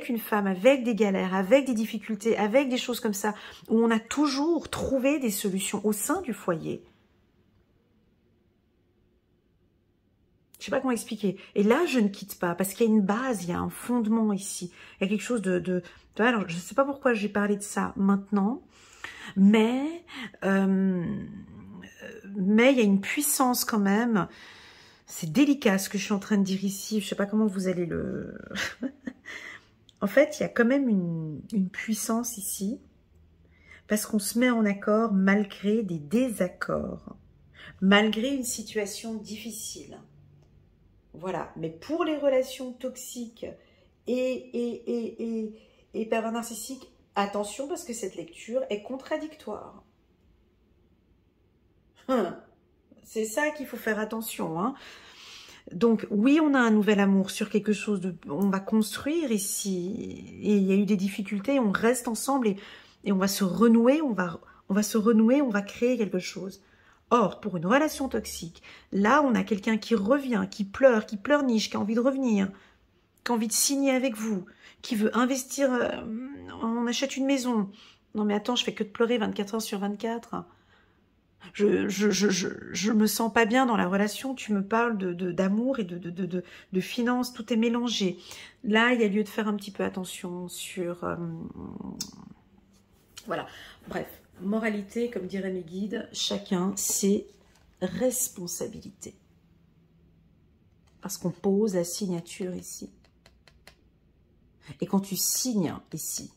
une femme, avec des galères, avec des difficultés, avec des choses comme ça, où on a toujours trouvé des solutions au sein du foyer. Je sais pas comment expliquer. Et là, je ne quitte pas, parce qu'il y a une base, il y a un fondement ici. Il y a quelque chose alors, je ne sais pas pourquoi j'ai parlé de ça maintenant, mais il y a une puissance quand même. C'est délicat ce que je suis en train de dire ici. Je ne sais pas comment vous allez le... En fait, il y a quand même une puissance ici, parce qu'on se met en accord malgré des désaccords, malgré une situation difficile. Voilà, mais pour les relations toxiques et pervers narcissiques, attention parce que cette lecture est contradictoire. C'est ça qu'il faut faire attention. Donc oui, on a un nouvel amour sur quelque chose on va construire ici. Et il y a eu des difficultés, on reste ensemble et on va se renouer, on va se renouer, on va créer quelque chose. Or, pour une relation toxique, là, on a quelqu'un qui revient, qui pleurniche, qui a envie de revenir, qui a envie de signer avec vous, qui veut investir, on achète une maison. Non mais attends, je fais que de pleurer 24 heures sur 24. Je me sens pas bien dans la relation, tu me parles d'amour et de finances, tout est mélangé. Là, il y a lieu de faire un petit peu attention sur... voilà, bref, moralité, comme diraient mes guides, chacun ses responsabilités. Parce qu'on pose la signature ici. Et quand tu signes ici,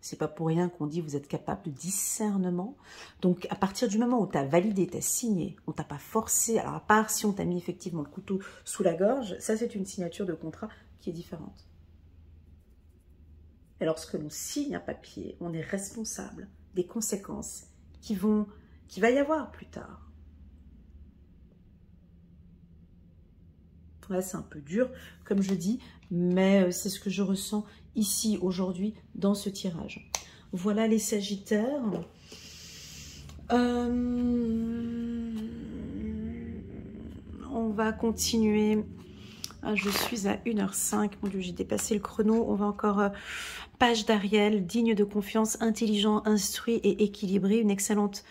c'est pas pour rien qu'on dit vous êtes capable de discernement. Donc, à partir du moment où tu as validé, tu as signé, on t'a pas forcé, alors à part si on t'a mis effectivement le couteau sous la gorge, ça c'est une signature de contrat qui est différente. Et lorsque l'on signe un papier, on est responsable des conséquences qu'il va y avoir plus tard. Là, c'est un peu dur, comme je dis, mais c'est ce que je ressens ici, aujourd'hui, dans ce tirage. Voilà les Sagittaires. On va continuer. Je suis à 1h05. Mon Dieu, j'ai dépassé le chrono. On va encore... page d'Ariel, digne de confiance, intelligent, instruit et équilibré. Une excellente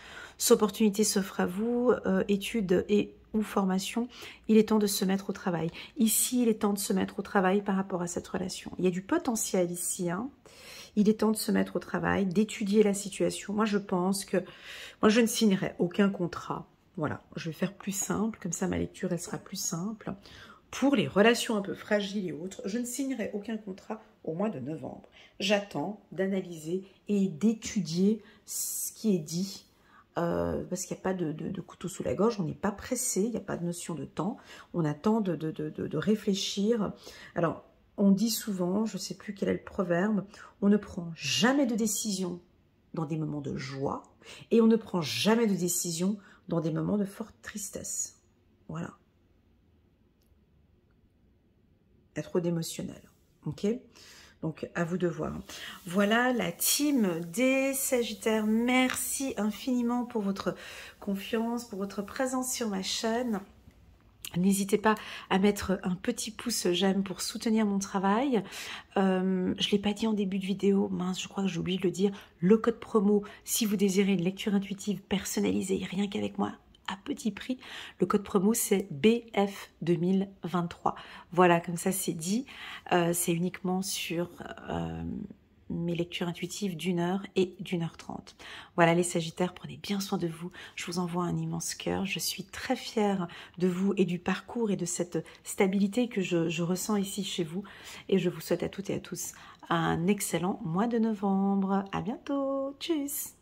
opportunité s'offre à vous. Études et ou formation, il est temps de se mettre au travail. Ici, il est temps de se mettre au travail par rapport à cette relation. Il y a du potentiel ici. Hein. Il est temps de se mettre au travail, d'étudier la situation. Moi, je pense que... Moi, je ne signerai aucun contrat. Voilà, je vais faire plus simple. Comme ça, ma lecture, elle sera plus simple. Pour les relations un peu fragiles et autres, je ne signerai aucun contrat au mois de novembre. J'attends d'analyser et d'étudier ce qui est dit, parce qu'il n'y a pas de couteau sous la gorge, on n'est pas pressé, il n'y a pas de notion de temps, on attend de réfléchir. Alors, on dit souvent, je ne sais plus quel est le proverbe, on ne prend jamais de décision dans des moments de joie et on ne prend jamais de décision dans des moments de forte tristesse. Voilà. Trop d'émotionnel, ok? Donc, à vous de voir. Voilà la team des Sagittaires. Merci infiniment pour votre confiance, pour votre présence sur ma chaîne. N'hésitez pas à mettre un petit pouce j'aime pour soutenir mon travail. Je ne l'ai pas dit en début de vidéo, mince, je crois que j'ai oublié de le dire. Le code promo, si vous désirez une lecture intuitive personnalisée, rien qu'avec moi, à petit prix. Le code promo, c'est BF 2023. Voilà, comme ça, c'est dit. C'est uniquement sur mes lectures intuitives d'1h et d'1h30. Voilà, les Sagittaires, prenez bien soin de vous. Je vous envoie un immense cœur. Je suis très fière de vous et du parcours et de cette stabilité que je ressens ici chez vous. Et je vous souhaite à toutes et à tous un excellent mois de novembre. À bientôt. Tchuss.